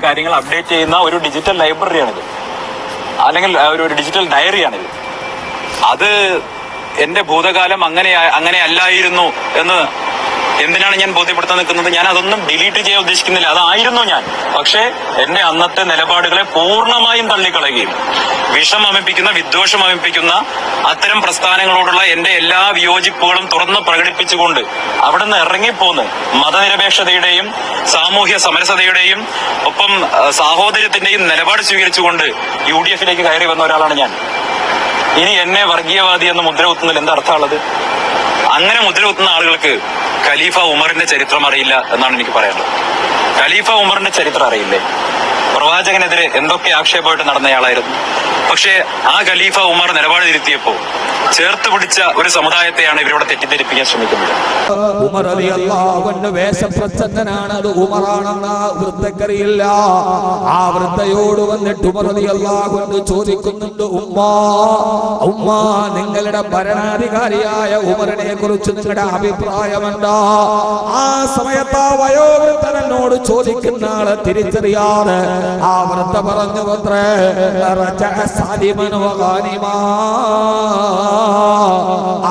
കാര്യങ്ങൾ അപ്ഡേറ്റ് ചെയ്യുന്ന ഒരു ഡിജിറ്റൽ ലൈബ്രറിയാണിത്, അല്ലെങ്കിൽ ഒരു ഡിജിറ്റൽ ഡയറിയാണിത്. അത് എന്റെ ഭൂതകാലം അങ്ങനെ അല്ലായിരുന്നു എന്ന് എന്തിനാണ് ഞാൻ ബോധ്യപ്പെടുത്താൻ നിൽക്കുന്നത്? ഞാൻ അതൊന്നും ഡിലീറ്റ് ചെയ്യാൻ ഉദ്ദേശിക്കുന്നില്ല, അതായിരുന്നു ഞാൻ. പക്ഷേ എന്റെ അന്നത്തെ നിലപാടുകളെ പൂർണ്ണമായും തള്ളിക്കളയുകയും വിദ്വേഷം അമിപ്പിക്കുന്ന അത്തരം പ്രസ്ഥാനങ്ങളോടുള്ള എന്റെ എല്ലാ വിയോജിപ്പുകളും തുറന്ന് പ്രകടിപ്പിച്ചുകൊണ്ട് അവിടെ നിന്ന് ഇറങ്ങിപ്പോന്ന് മതനിരപേക്ഷതയുടെയും സാമൂഹ്യ സമരസതയുടെയും ഒപ്പം സാഹോദര്യത്തിന്റെയും നിലപാട് സ്വീകരിച്ചുകൊണ്ട് UDF കയറി വന്ന ഒരാളാണ് ഞാൻ. ഇനി എന്നെ വർഗീയവാദി എന്ന് മുദ്ര കുത്തുന്നതിൽ എന്താ അർത്ഥമുള്ളത്? അങ്ങനെ മുദ്ര കുത്തുന്ന ആളുകൾക്ക് ഖലീഫ ഉമറിന്റെ ചരിത്രം അറിയില്ല എന്നാണ് എനിക്ക് പറയാനുള്ളത്. ഖലീഫ ഉമറിന്റെ ചരിത്രം അറിയില്ലേ? പ്രവാചകനെതിരെ എന്തൊക്കെ ആക്ഷേപമായിട്ട് നടന്നയാളായിരുന്നു. പക്ഷേ ആ ഖലീഫ ഉമർ നിലപാട് തിരുത്തിയപ്പോ ചേർത്ത് പിടിച്ച ഒരു സമുദായത്തെയാണ് ഇവരോട് തെറ്റിദ്ധരിപ്പിക്കാൻ ശ്രമിക്കുന്നത്. ഉമർ റളിയല്ലാഹു അൻഹു വേഷപ്രച്ഛന്നനാണ്, അത് ഉമറാണെന്ന് വൃദ്ധക്കറിയില്ല. ആ വൃദ്ധയോട് വന്നിട്ട് ഉമർ റളിയല്ലാഹു അൻഹു ചോദിക്കുന്നുണ്ട്, ഉമ്മ നിങ്ങളുടെ ഭരണാധികാരിയായ ഉമറിനെ കുറിച്ച് നിങ്ങളുടെ അഭിപ്രായം എന്താ? ആ സമയത്ത് ആ വയോവൃദ്ധനോട് ചോദിക്കുന്ന ആളെ തിരിച്ചറിയാതെ ആ വൃദ്ധ പറഞ്ഞു,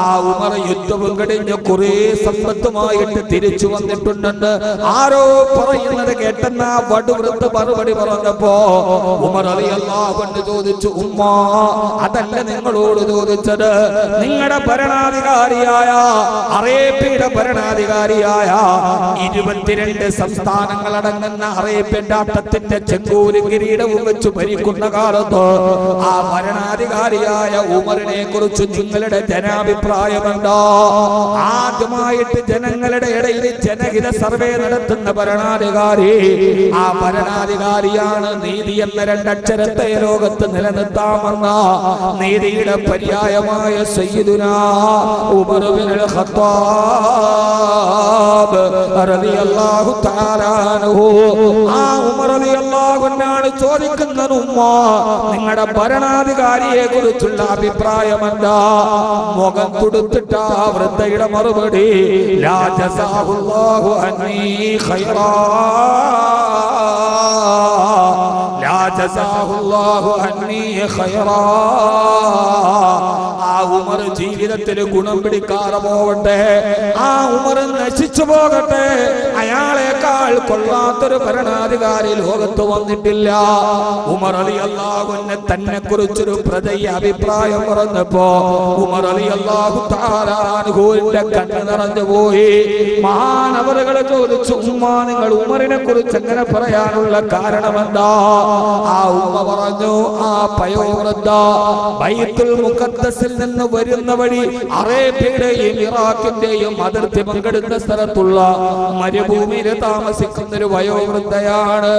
ആ ഉമർ യുദ്ധവും കഴിഞ്ഞ് കുറെ സമ്പത്തുമായിട്ട് തിരിച്ചു വന്നിട്ടുണ്ടെന്ന് ആരോ പറയുന്നത് കേട്ടെന്ന വടുവൃദ്ധ മറുപടി പറഞ്ഞപ്പോ ഉമർ റളിയല്ലാഹു അൻഹു ചോദിച്ചു, ഉമ്മ അതല്ല നിങ്ങളോട് ചോദിച്ചത്. നിങ്ങളുടെ ഭരണാധികാരിയായ അറേബ്യയുടെ ഭരണാധികാരിയായ 22 സംസ്ഥാനങ്ങളടങ്ങുന്ന അറേബ്യൻ രാഷ്ട്രത്തിന്റെ ചെങ്കോലും കിരീടവും വെച്ച് ഭരിക്കുന്ന കാലത്ത് ആ ഭരണാധികാരിയായ ഉമറിനെ കുറിച്ച് നിങ്ങളുടെ ജനാഭിപ്രായമുണ്ടോ? ആദ്യമായിട്ട് ജനങ്ങളുടെ ഇടയിൽ ജനഹിത സർവേ നടത്തുന്ന ഭരണാധികാരി, ആ ഭരണാധികാരിയാണ് നീതി എന്ന 2 അക്ഷരത്തെ ലോകത്ത് നിലനിർത്താമെന്ന നീതിയുടെ പര്യായമായ സയ്യിദുനാ ഉമർ ഇബ്നുൽ ഖത്താബ് റളിയല്ലാഹു തആല അൻഹു. ആ ഉമർ റളിയല്ലാഹു അൻഹു ചോദിക്കുന്നത്, ഉമ്മ നിങ്ങളുടെ ഭരണാധികാരിയെ കുറിച്ചുള്ള അഭിപ്രായം എന്താ? മുഖം കൊടുത്തിട്ട് ആ വൃദ്ധയുടെ മറുപടി, ലാ ജസാഹുല്ലാഹു അന്നീ ഖൈറാ, ലാ ജസാഹുല്ലാഹു അന്നീ ഖൈറാ. ആ ഉമർ ജീവിതത്തിൽ ഗുണം പിടിക്കാതെ പോവട്ടെ, ആ ഉമർ നശിച്ചു പോകട്ടെ, അയാളെക്കാൾ കൊള്ളാത്തൊരു ഭരണാധികാരി ലോകത്ത് വന്നിട്ടില്ല. ഉമർ റളിയല്ലാഹു അൻഹു തന്നെ കുറിച്ചൊരു പ്രജയ അഭിപ്രായം പറഞ്ഞപ്പോ ഉമർ റളിയല്ലാഹു തആല അൻഹുവിന്റെ കണ്ണ് നിറഞ്ഞു പോയി. മഹാനവറുകൾ ചോദിച്ചു, ഉമ്മ നിങ്ങൾ ഉമറിനെ കുറിച്ച് എങ്ങനെ പറയാനുള്ള കാരണമെന്താ? ആ ഉമ്മ പറഞ്ഞു, ആ പയോവൃദ്ധ ബൈത്തുൽ മുഖദ്ദസിൽ നിന്ന് വരുന്ന വഴി അറേബ്യയുടെയും ഇറാഖിന്റെയും അതിർത്തി പങ്കെടുത്ത സ്ഥലത്തുള്ള മരുഭൂമിയിൽ താമസിക്കുന്ന ഒരു വയോവൃദ്ധയാണ്.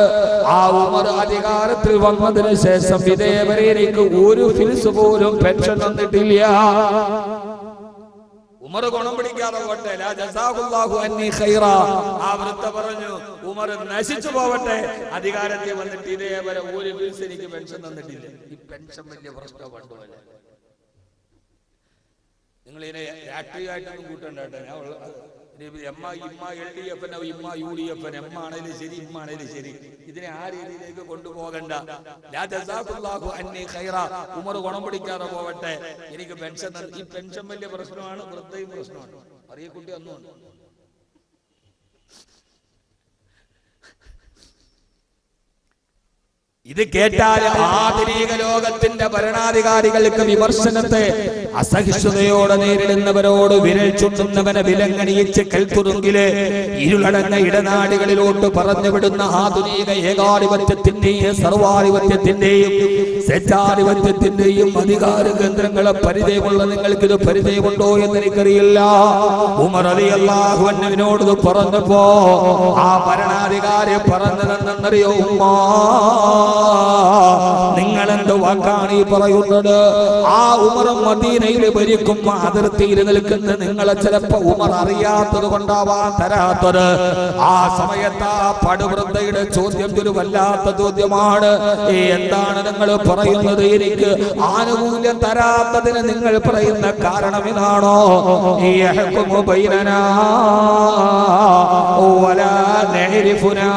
ആ ഉമർ അധികാരത്തിൽ വന്നതിന് ശേഷം ഇതേവരെ എനിക്ക് ഒരു ഫിൽസ് പോലും പെൻഷൻ തന്നിട്ടില്ല. ഉമർ ഗുണം പിടിക്കാതെ പോട്ടെ, ലാ ജസാഹുല്ലാഹു അന്നീ ഖൈറാ. ആ വൃദ്ധ പറഞ്ഞു, ഉമർ നശിച്ചു പോവട്ടെ, അധികാരത്തിൽ വന്നിട്ട് ഇതേവരെ ഒരു ഫിൽസ് എനിക്ക് പെൻഷൻ തന്നിട്ടില്ല. ഈ പെൻഷൻ വലിയ പ്രശ്നമാണ്. നിങ്ങൾ ഇതിനെ രാഷ്ട്രീയമായിട്ടൊന്നും കൂട്ടണ്ട കേട്ടോ. എമ്മ ഇമ്മ LDF ഇമ്മ UDF എമ്മ ആണേലും ശരി ഇമ്മ ആണേലും ശരി, ഇതിനെ ആ രീതിയിലേക്ക് കൊണ്ടുപോകണ്ട. ലാ ജസാഹുല്ലാഹു അന്നീ ഖൈറാ. ഉമർ ഗുണം പിടിക്കാതെ പോവട്ടെ, എനിക്ക് പെൻഷൻ. ഈ പെൻഷൻ വലിയ പ്രശ്നമാണ്, വൃദ്ധയും പ്രശ്നമാണ്. അറിയക്കുട്ടി ഒന്നുമുണ്ട്. ഇത് കേട്ടാൽ ആധുനിക ലോകത്തിന്റെ ഭരണാധികാരികൾക്ക് വിമർശനത്തെ അസഹിഷ്ണുതയോടെ നേരിടുന്നവരോട് വിരൽ ചുണ്ടുന്നവനെ വിലങ്ങണിയിച്ച് കൽത്തുറുങ്കില് ഇരുളടങ്ങ ഇടനാടുകളിലോട്ട് പറഞ്ഞുവിടുന്ന ആധുനിക ഏകാധിപത്യത്തിന്റെയും സർവാധിപത്യത്തിന്റെയും സ്വേച്ഛാധിപത്യത്തിന്റെയും അധികാര കേന്ദ്രങ്ങളെ പരിചയമുള്ള നിങ്ങൾക്കിത് പരിചയമുണ്ടോ എന്ന് എനിക്കറിയില്ല. ഉമർ റളിയല്ലാഹു അൻഹുവിനോട് ഇത് പറഞ്ഞപ്പോ ആ ഭരണാധികാരി പറഞ്ഞതെന്നറിയോ? ഉമ്മാ നിങ്ങളെന്ത് വാക്കാണ് ഈ പറയുന്നത്? ആ ഉമർ മദീനയിൽ ഭരിക്കും അതിർത്തിയിൽ നിൽക്കുന്ന നിങ്ങളെ ചിലപ്പോ ഉമർ അറിയാത്തത് കൊണ്ടാവാൻ തരാത്തത്. ആ സമയത്ത് ആ പടുവൃദ്ധയുടെ ചോദ്യം ഒരു വല്ലാത്ത ചോദ്യമാണ്. എന്താണ് നിങ്ങൾ പറയുന്നത്? എനിക്ക് ആനുകൂല്യം തരാത്തതിന് നിങ്ങൾ പറയുന്ന കാരണം ഇതാണോ? യഹ്കുമു ബൈനനാ വലാ നഅരിഫുനാ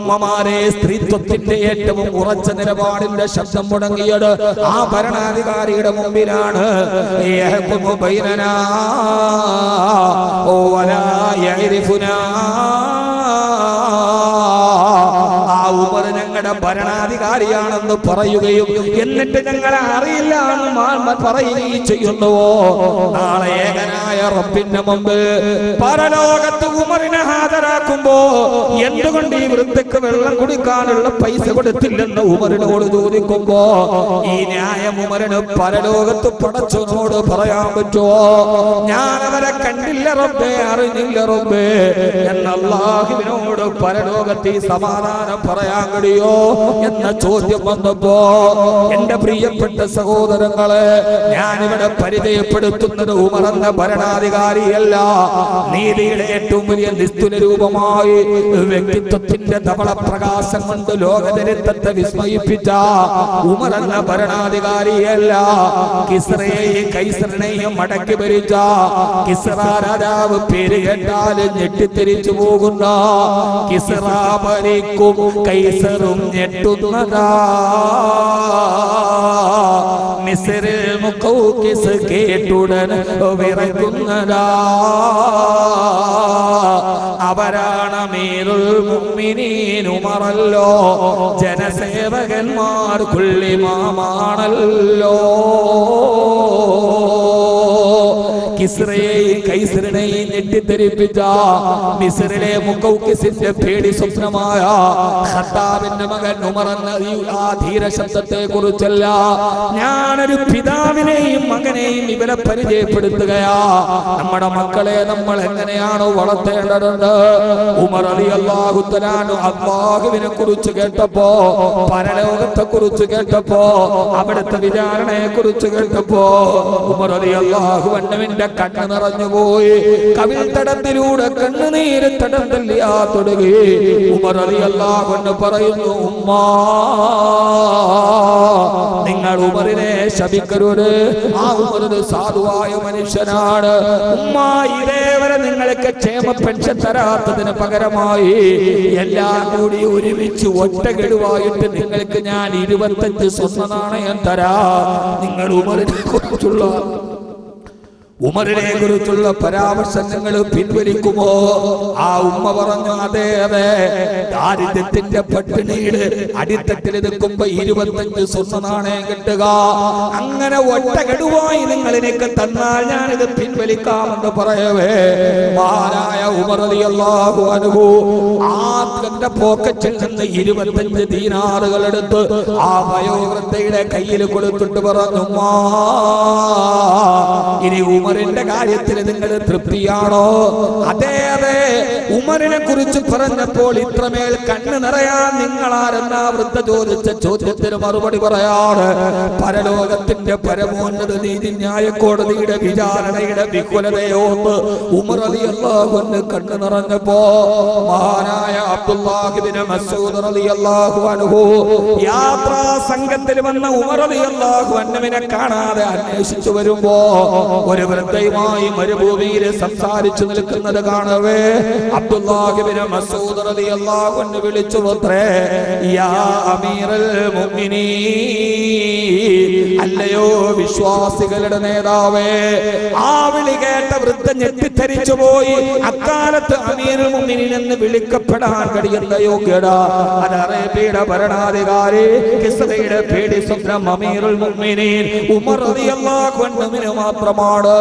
ഉമ്മമാരെ, സ്ത്രീത്വത്തിന്റെ ഏറ്റവും ഉറച്ച നിലപാടിന്റെ ശബ്ദം മുടങ്ങിയത് ആ ഭരണാധികാരിയുടെ മുമ്പിലാണ്. യഹ്കുമു ബൈനനാ വലാ യഅരിഫുനാ. ആ ഉമർ ഞങ്ങളുടെ ഭരണാധികാരിയാണെന്ന് പറയുകയും എന്നിട്ട് ഞങ്ങളെ അറിയില്ല എന്ന് പറയുകയും ചെയ്യുന്നുവോ? നാളെ ഏകനായ റബ്ബിന്റെ മുമ്പ് പരലോകത്ത് ഉമറിനെ ഹാജരാക്കുമ്പോ എന്തുകൊണ്ട് ഈ വൃദ്ധക്ക് വെള്ളം കുടിക്കാനുള്ള പൈസ കൊടുത്തില്ലെന്ന് ഉമറിനോട് ചോദിക്കുമ്പോ ഈ ന്യായം ഉമറിന് പരലോകത്ത് പടച്ചവനോട് പറയാൻ പറ്റുമോ? ഞാൻ അവരെ കണ്ടില്ല റബ്ബേ, അറിഞ്ഞില്ല റബ്ബേ എന്ന അല്ലാഹുവിനോട് പരലോകത്ത് ഈ സമാധാനം പറയാൻ കഴിയോ എന്ന ചോദ്യം വന്നപ്പോ എന്റെ പ്രിയപ്പെട്ട സഹോദരങ്ങളെ, ഞാനിവിടെ പരിചയപ്പെടുത്തുന്നത് ഉമർ എന്ന ഭരണാധികാരിയല്ല. നീതിയുടെ ഏറ്റവും വലിയ നിസ്തുല രൂപമായി വ്യക്തിത്വത്തിന്റെ ധവള പ്രകാശം കൊണ്ട് ലോകചരിത്രത്തെ വിസ്മയിപ്പിച്ച ഉമർ എന്ന ഭരണാധികാരിയല്ല. കിസ്റയെയും കൈസറിനെയും മടക്കി ഭരിച്ച കിസ്റ രാജാവ് പേര് കേട്ടാൽ ഞെട്ടിത്തിരിച്ചു പോകുന്ന കിസ്റ ഭരിക്കും കൈസറും ഞെട്ടുന്നതാ. മിസ്റിൽ മുഖൗഖിസ് കേട്ടുടൻ വിറയ്ക്കുന്നതാ. അവരാണ് അമീറുൽ മുഅ്മിനീൻ ഉമറല്ലോ, ജനസേവകന്മാർക്കുള്ളിമാമാണല്ലോ. കിസ്റയെയും കൈസറിനെയും ഞെട്ടിത്തെരിപ്പിച്ച മിസ്റിലെ മുഖൗഖിസിന്റെ പേടി സ്വപ്നമായ ഖത്താബിന്റെ മകൻ ഉമർ എന്ന ആ ധീര ശബ്ദത്തെ കുറിച്ചല്ല, ഞാനൊരു പിതാവിനെയും മകനെയും ഇവരെ പരിചയപ്പെടുത്തുകയാ. നമ്മുടെ മക്കളെ നമ്മൾ എങ്ങനെയാണോ വളർത്തേണ്ടതുണ്ട്? ഉമർ റളിയല്ലാഹു തആല അല്ലാഹുവിനെ കുറിച്ച് കേട്ടപ്പോ, പരലോകത്തെ കുറിച്ച് കേട്ടപ്പോ, അവിടുത്തെ വിചാരണയെ കുറിച്ച് കേട്ടപ്പോ ഉമർ റളിയല്ലാഹു അൻഹുവിന്റെ കണ്ണ് നിറഞ്ഞുപോയി. കവിൾ തടത്തിലൂടെ കണ്ണുനീര് തടം തല്ലിയാ തുടങ്ങി. ഉമർ റളിയല്ലാഹു അൻഹു പറയുന്നു, ഉമ്മാ നിങ്ങൾ ഉമറിനെ ശപിക്കരുത്. ആ ഉമർ ഒരു സാധുവായ മനുഷ്യനാണ്. ഉമ്മ, ഇതേവരെ നിങ്ങൾക്ക് ക്ഷേമ പെൻഷൻ തരാത്തതിന് പകരമായി എല്ലാം കൂടി ഒരുമിച്ച് ഒറ്റ ഗഡുവായിട്ട് നിങ്ങൾക്ക് ഞാൻ 25 സ്വർണ്ണ നാണയം തരാ. നിങ്ങൾ ഉമറിനെ കുറിച്ചുള്ള പരാമർശങ്ങൾ പിൻവലിക്കുമോ? ആ ഉമ്മ പറഞ്ഞു, അതെ അതെ, ദാരിദ്ര്യത്തിന്റെ പട്ടിണിയുടെ അടിത്തട്ടിൽ നിൽക്കുമ്പോ 25 സ്വർണ്ണ നാണയം കിട്ടുക, അങ്ങനെ ഒറ്റ ഗഡുവായി നിങ്ങൾ എനിക്ക് തന്നാൽ ഞാനിത് പിൻവലിക്കാമെന്ന് പറയവേ മഹാനായ ഉമർ റളിയല്ലാഹു അൻഹു ആ തന്റെ പോക്കറ്റിൽ നിന്ന് 25 ദീനാറുകൾ എടുത്ത് ആ വയോവൃദ്ധയുടെ കയ്യിൽ കൊടുത്തിട്ട് പറഞ്ഞു, ഇനി ഉമറിന്റെ കാര്യത്തിൽ നിങ്ങൾ തൃപ്തിയാണോ? അതെ അതെ. ഉമറിനെ കുറിച്ച് പറഞ്ഞപ്പോൾ ഇത്രമേൽ കണ്ണ് നിറയാൻ നിങ്ങളാരെന്നാ വൃദ്ധ ചോദിച്ച ചോദ്യത്തിന് മറുപടി പറയാറ് പരലോകത്തിന്റെ പരമോന്നത നീതിന്യായ കോടതിയുടെ വിചാരണയുടെ വിഹുലതയോന്ന് ഉമർ റളിയല്ലാഹു അൻഹു കണ്ണ് നിറഞ്ഞപ്പോ മഹാനായ അബ്ദുല്ലാഹ് ഇബ്നു മസ്ഊദ് റളിയല്ലാഹു അൻഹു യാത്രാ സംഘത്തിൽ വന്ന ഉമർ റളിയല്ലാഹു അൻഹുവിനെ കാണാതെ അന്വേഷിച്ചു വരുമ്പോ ഒരു വൃദ്ധയുമായി മരുഭൂമിയിൽ സംസാരിച്ചു നിൽക്കുന്നത് കാണവേ അബ്ദുല്ലാഹ് ഇബ്നു മസ്ഊദ് റളിയല്ലാഹു അൻഹു വിളിച്ചു, പുത്രേ, യാ അമീറുൽ മുഅ്മിനീൻ, അല്ലയോ വിശ്വാസികളുടെ നേതാവേ. ആ വിളി കേട്ട വൃദ്ധ ഞെട്ടിത്തരിച്ചു പോയി. അക്കാലത്ത് അമീറുൽ മുഅ്മിനീൻ എന്ന് വിളിക്കപ്പെടാൻ കഴിയുന്ന യോഗ്യത അത് അറേബ്യയുടെ ഭരണാധികാരി കിസ്റയുടെ പേടി സ്വപ്നം അമീറുൽ മുഅ്മിനീൻ ഉമർ റളിയല്ലാഹു അൻഹുവിന് മാത്രമാണ്.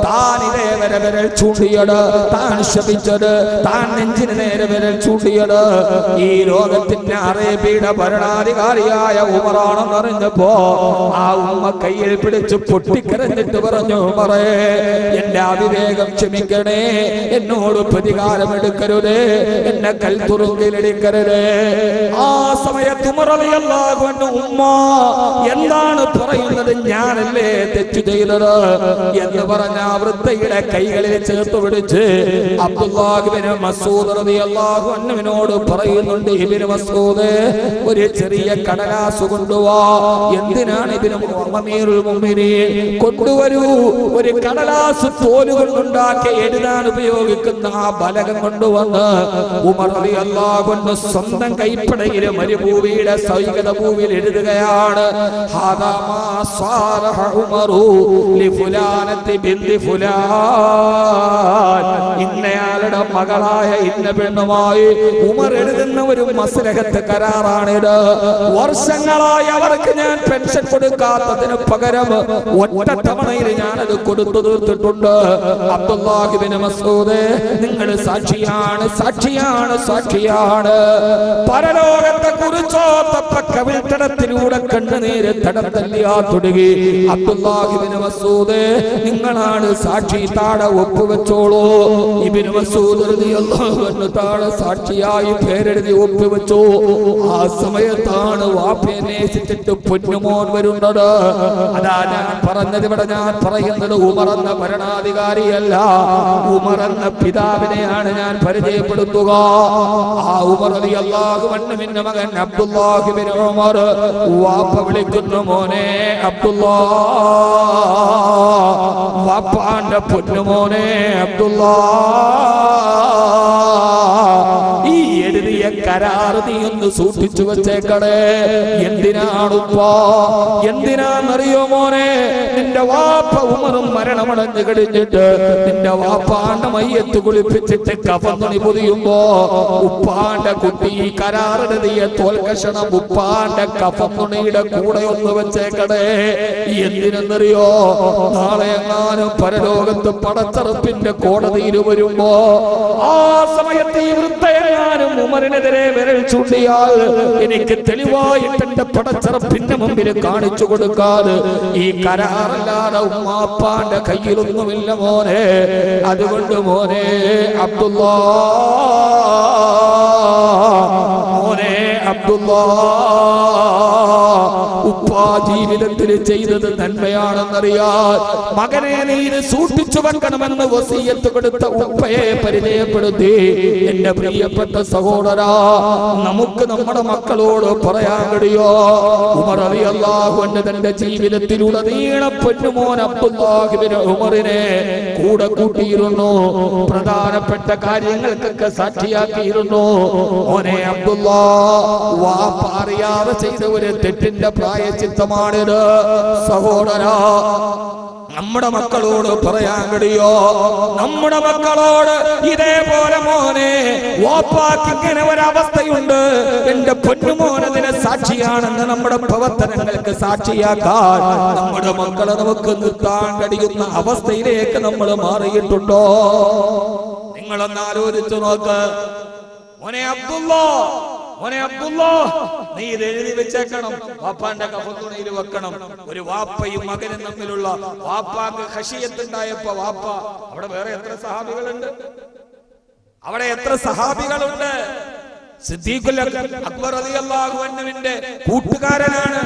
താൻ ഇതേവരെ വിരൽ ചൂണ്ടിയത്, താൻ ശപിച്ചത്, താൻ നെഞ്ചിന് നേരെ വിരൽ ചൂണ്ടിയത് ഈ ലോകത്തിന്റെ അറേബ്യയുടെ ഭരണാധികാരിയായ ഉമറാണെന്ന് അറിഞ്ഞപ്പോ ആ ഉമ്മ കയ്യിൽ പിടിച്ച് പൊട്ടിക്കരഞ്ഞിട്ട് പറഞ്ഞു, ഉമറേ, എന്റെ അവിവേകം ക്ഷമിക്കണേ, എന്നോട് പ്രതികാരം എടുക്കരുത്, എന്നെ കൽത്തുറുങ്കിലെടുക്കരുത്. ആ സമയത്ത് ഉമർ റളിയല്ലാഹു അൻഹു, ഉമ്മ എന്താണ് പറയുന്നത്, ഞാനല്ലേ തെറ്റ് ചെയ്തത് എന്ന് പറഞ്ഞ വൃദ്ധയുടെ കൈകളിൽ ചേർത്ത് പിടിച്ച് അബ്ദുല്ലാഹ് ഇബ്നു മസ്ഊദ് റളിയല്ലാഹു അൻഹുവിനോട് പറയുന്നുണ്ട്, ഇബ്നു മസ്ഊദ്, ഒരു ചെറിയ കടലാസ് കൊണ്ടുവാ. എന്തിനാണ് ഇബ്നു അമീറുൽ മുഅ്മിനീൻ? കൊണ്ടുവരൂ, ഒരു കടലാസ് തോല് കൊണ്ടുണ്ടാക്കി എഴുതാൻ ഉപയോഗിക്കുന്ന ആ ബലകം കൊണ്ടുവന്ന് ഉമർ റളിയല്ലാഹു അൻഹു സ്വന്തം കൈപ്പടയിൽ മരുഭൂമിയുടെ സൈകത ഭൂമിയിൽ എഴുതുകയാണ്. ഹാദാ മാ സാറഹ ഉമറു ലിഫുലാനത്തി ബിന്തി ഫുലാൻ. ഇന്നയാളുടെ മകളായ ഇന്ന പെണ്ണുമായി ഉമർ എഴുതുന്ന ഒരു മസ്ലഹത്ത് കരാറാണിത്. വർഷങ്ങളായി അവർക്ക് ഞാൻ പെൻഷൻ കൊടുക്കാത്തതിന് പകരം ഒറ്റ തവണയിൽ ഞാനത് കൊടുത്തു തീർത്തിട്ടുണ്ട്. അബ്ദുല്ലാഹി ഇബ്നു മസ്ഊദ്, നിങ്ങൾ സാക്ഷിയാണ്, സാക്ഷിയാണ്, സാക്ഷിയാണ്. പരലോകത്തെ കുറിച്ചോ കവിൾത്തടത്തിലൂടെ കണ്ണുനീര് തടത്തല്ലിയാ തുടങ്ങി. അബ്ദുല്ലാഹി ഇബ്നു മസ്ഊദ്, നിങ്ങളാണ് സാക്ഷി, താഴെ ഒപ്പുവെച്ചോളൂ. ഇബ്നു മസ്ഊദ് റളിയല്ലാഹു അൻഹു താഴെ സാക്ഷിയായി പേരെഴുതി ഒപ്പുവെച്ചു. ആ സമയത്താണ് വാപ്പയെ നേസിച്ചിട്ട് പൊന്നുമോൻ വരുന്നത്. അതാ ഞാൻ പറഞ്ഞത്, ഇവിടെ ഞാൻ പറയുന്നത് ഉമർ എന്ന ഭരണാധികാരിയല്ല, ഉമർ എന്ന പിതാവിനെയാണ് ഞാൻ പരിചയപ്പെടുത്തുക. ആ ഉമർ റളിയല്ലാഹു അൻഹുവിന്റെ മകൻ അബ്ദുല്ലാഹി ഇബ്നു ഉമർ വാപ്പ വിളിക്കുന്നു, മോനെ അബ്ദുല്ലാ, വാപ്പാന്റെ പൊന്നുമോനെ അബ്ദുല്ലാ, ഈ എഴുതിയ കരാർ നീ ഒന്ന് സൂക്ഷിച്ചു വെച്ചേക്കണേ. എന്തിനാണുപ്പാ, എന്തിനാന്നറിയോ മോനെ? നിന്റെ വാപ്പ ഉമറും മരണമടഞ്ഞു കഴിഞ്ഞിട്ട് നിന്റെ വാപ്പാന്റെ മയ്യത്ത് കുളിപ്പിച്ചിട്ട് കഫന്നുണി പൊതിയുമ്പോ ഉപ്പാന്റെ കുട്ടി ഈ കരാറെഴുതിയ തോൽക്കഷണം ഉപ്പാന്റെ കഫന്നുണിയുടെ കൂടെ ഒന്ന് വെച്ചേക്കണേ. എന്തിനെന്നറിയോ? നാളെ എങ്ങാനും പരലോകത്ത് പടച്ചറപ്പിന്റെ കോടതിയിൽ വരുമ്പോ ആ സമയത്ത് ഈ വൃദ്ധയെങ്ങാനും ഉമറിനെതിരെ വിരൽ ചൂണ്ടിയാൽ എനിക്ക് തെളിവായിട്ട് എന്റെ പടച്ചറപ്പിന്റെ മുമ്പിൽ കാണിച്ചു കൊടുക്കാതെ ഈ കരാറല്ലാതെ ഉമ്മാപ്പാന്റെ കയ്യിലൊന്നുമില്ല മോനെ. അതുകൊണ്ട് മോനെ അബ്ദുല്ലാ, മോനെ അബ്ദുല്ലാ, ഉപ്പാ ജീവിതത്തിൽ ചെയ്തത് നന്മയാണെന്നറിയാൻ മകനെ നീ ഇത് സൂക്ഷിച്ചു വെക്കണമെന്ന് വസിയത്ത് കൊടുത്ത ഉപ്പയെ പരിചയപ്പെടുത്തി. എന്റെ പ്രിയപ്പെട്ട സഹോദരാ, നമുക്ക് നമ്മുടെ മക്കളോട് പറയാൻ കഴിയോ? ഉമർ റളിയല്ലാഹു അൻഹു തന്റെ ജീവിതത്തിലുടനീളം പൊന്നുമോൻ അബ്ദുല്ലാഹി ഇബ്നു ഉമറിനെ കൂടെ കൂട്ടിയിരുന്നു. പ്രധാനപ്പെട്ട കാര്യങ്ങൾക്കൊക്കെ സാക്ഷിയാക്കിയിരുന്നു. മോനെ അബ്ദുല്ലാ, വാപ്പ അറിയാതെ ചെയ്ത ഒരു തെറ്റിന്റെ പ്രായശ്ചിത്തമാണിത്. സഹോദരാ, നമ്മുടെ മക്കളോട് പറയാൻ കഴിയോ? നമ്മുടെ മക്കളോട് ഇതേപോലെ മോനെ വാപ്പാക്ക് ഇങ്ങനെ ഒരവസ്ഥയുണ്ട്, എന്റെ പൊന്നുമോനതിന് സാക്ഷിയാണെന്ന് നമ്മുടെ പ്രവർത്തനങ്ങൾക്ക് സാക്ഷിയാക്കാൻ നമ്മുടെ മക്കളെ നമുക്ക് നിർത്താൻ കഴിയുന്ന അവസ്ഥയിലേക്ക് നമ്മൾ മാറിയിട്ടുണ്ടോ? നിങ്ങളൊന്ന് ആലോചിച്ചു നോക്ക്. മോനെ അബ്ദുല്ലാ, മോനെ അബ്ദുല്ലാ, നീ ഇത് എഴുതി വെച്ചേക്കണം, വാപ്പാന്റെ കഫത്തുണിയിൽ വെക്കണം. ഒരു വാപ്പയും മകനും തമ്മിലുള്ള വാപ്പാക്ക് ഖശിയത്തുണ്ടായപ്പോ വാപ്പ, അവിടെ വേറെ എത്ര സഹാബികളുണ്ട്, അവിടെ എത്ര സഹാബികളുണ്ട്. സിദ്ദീഖുൽ അക്ബർ റളിയല്ലാഹു അൻഹുവിന്റെ കൂട്ടുകാരനാണ്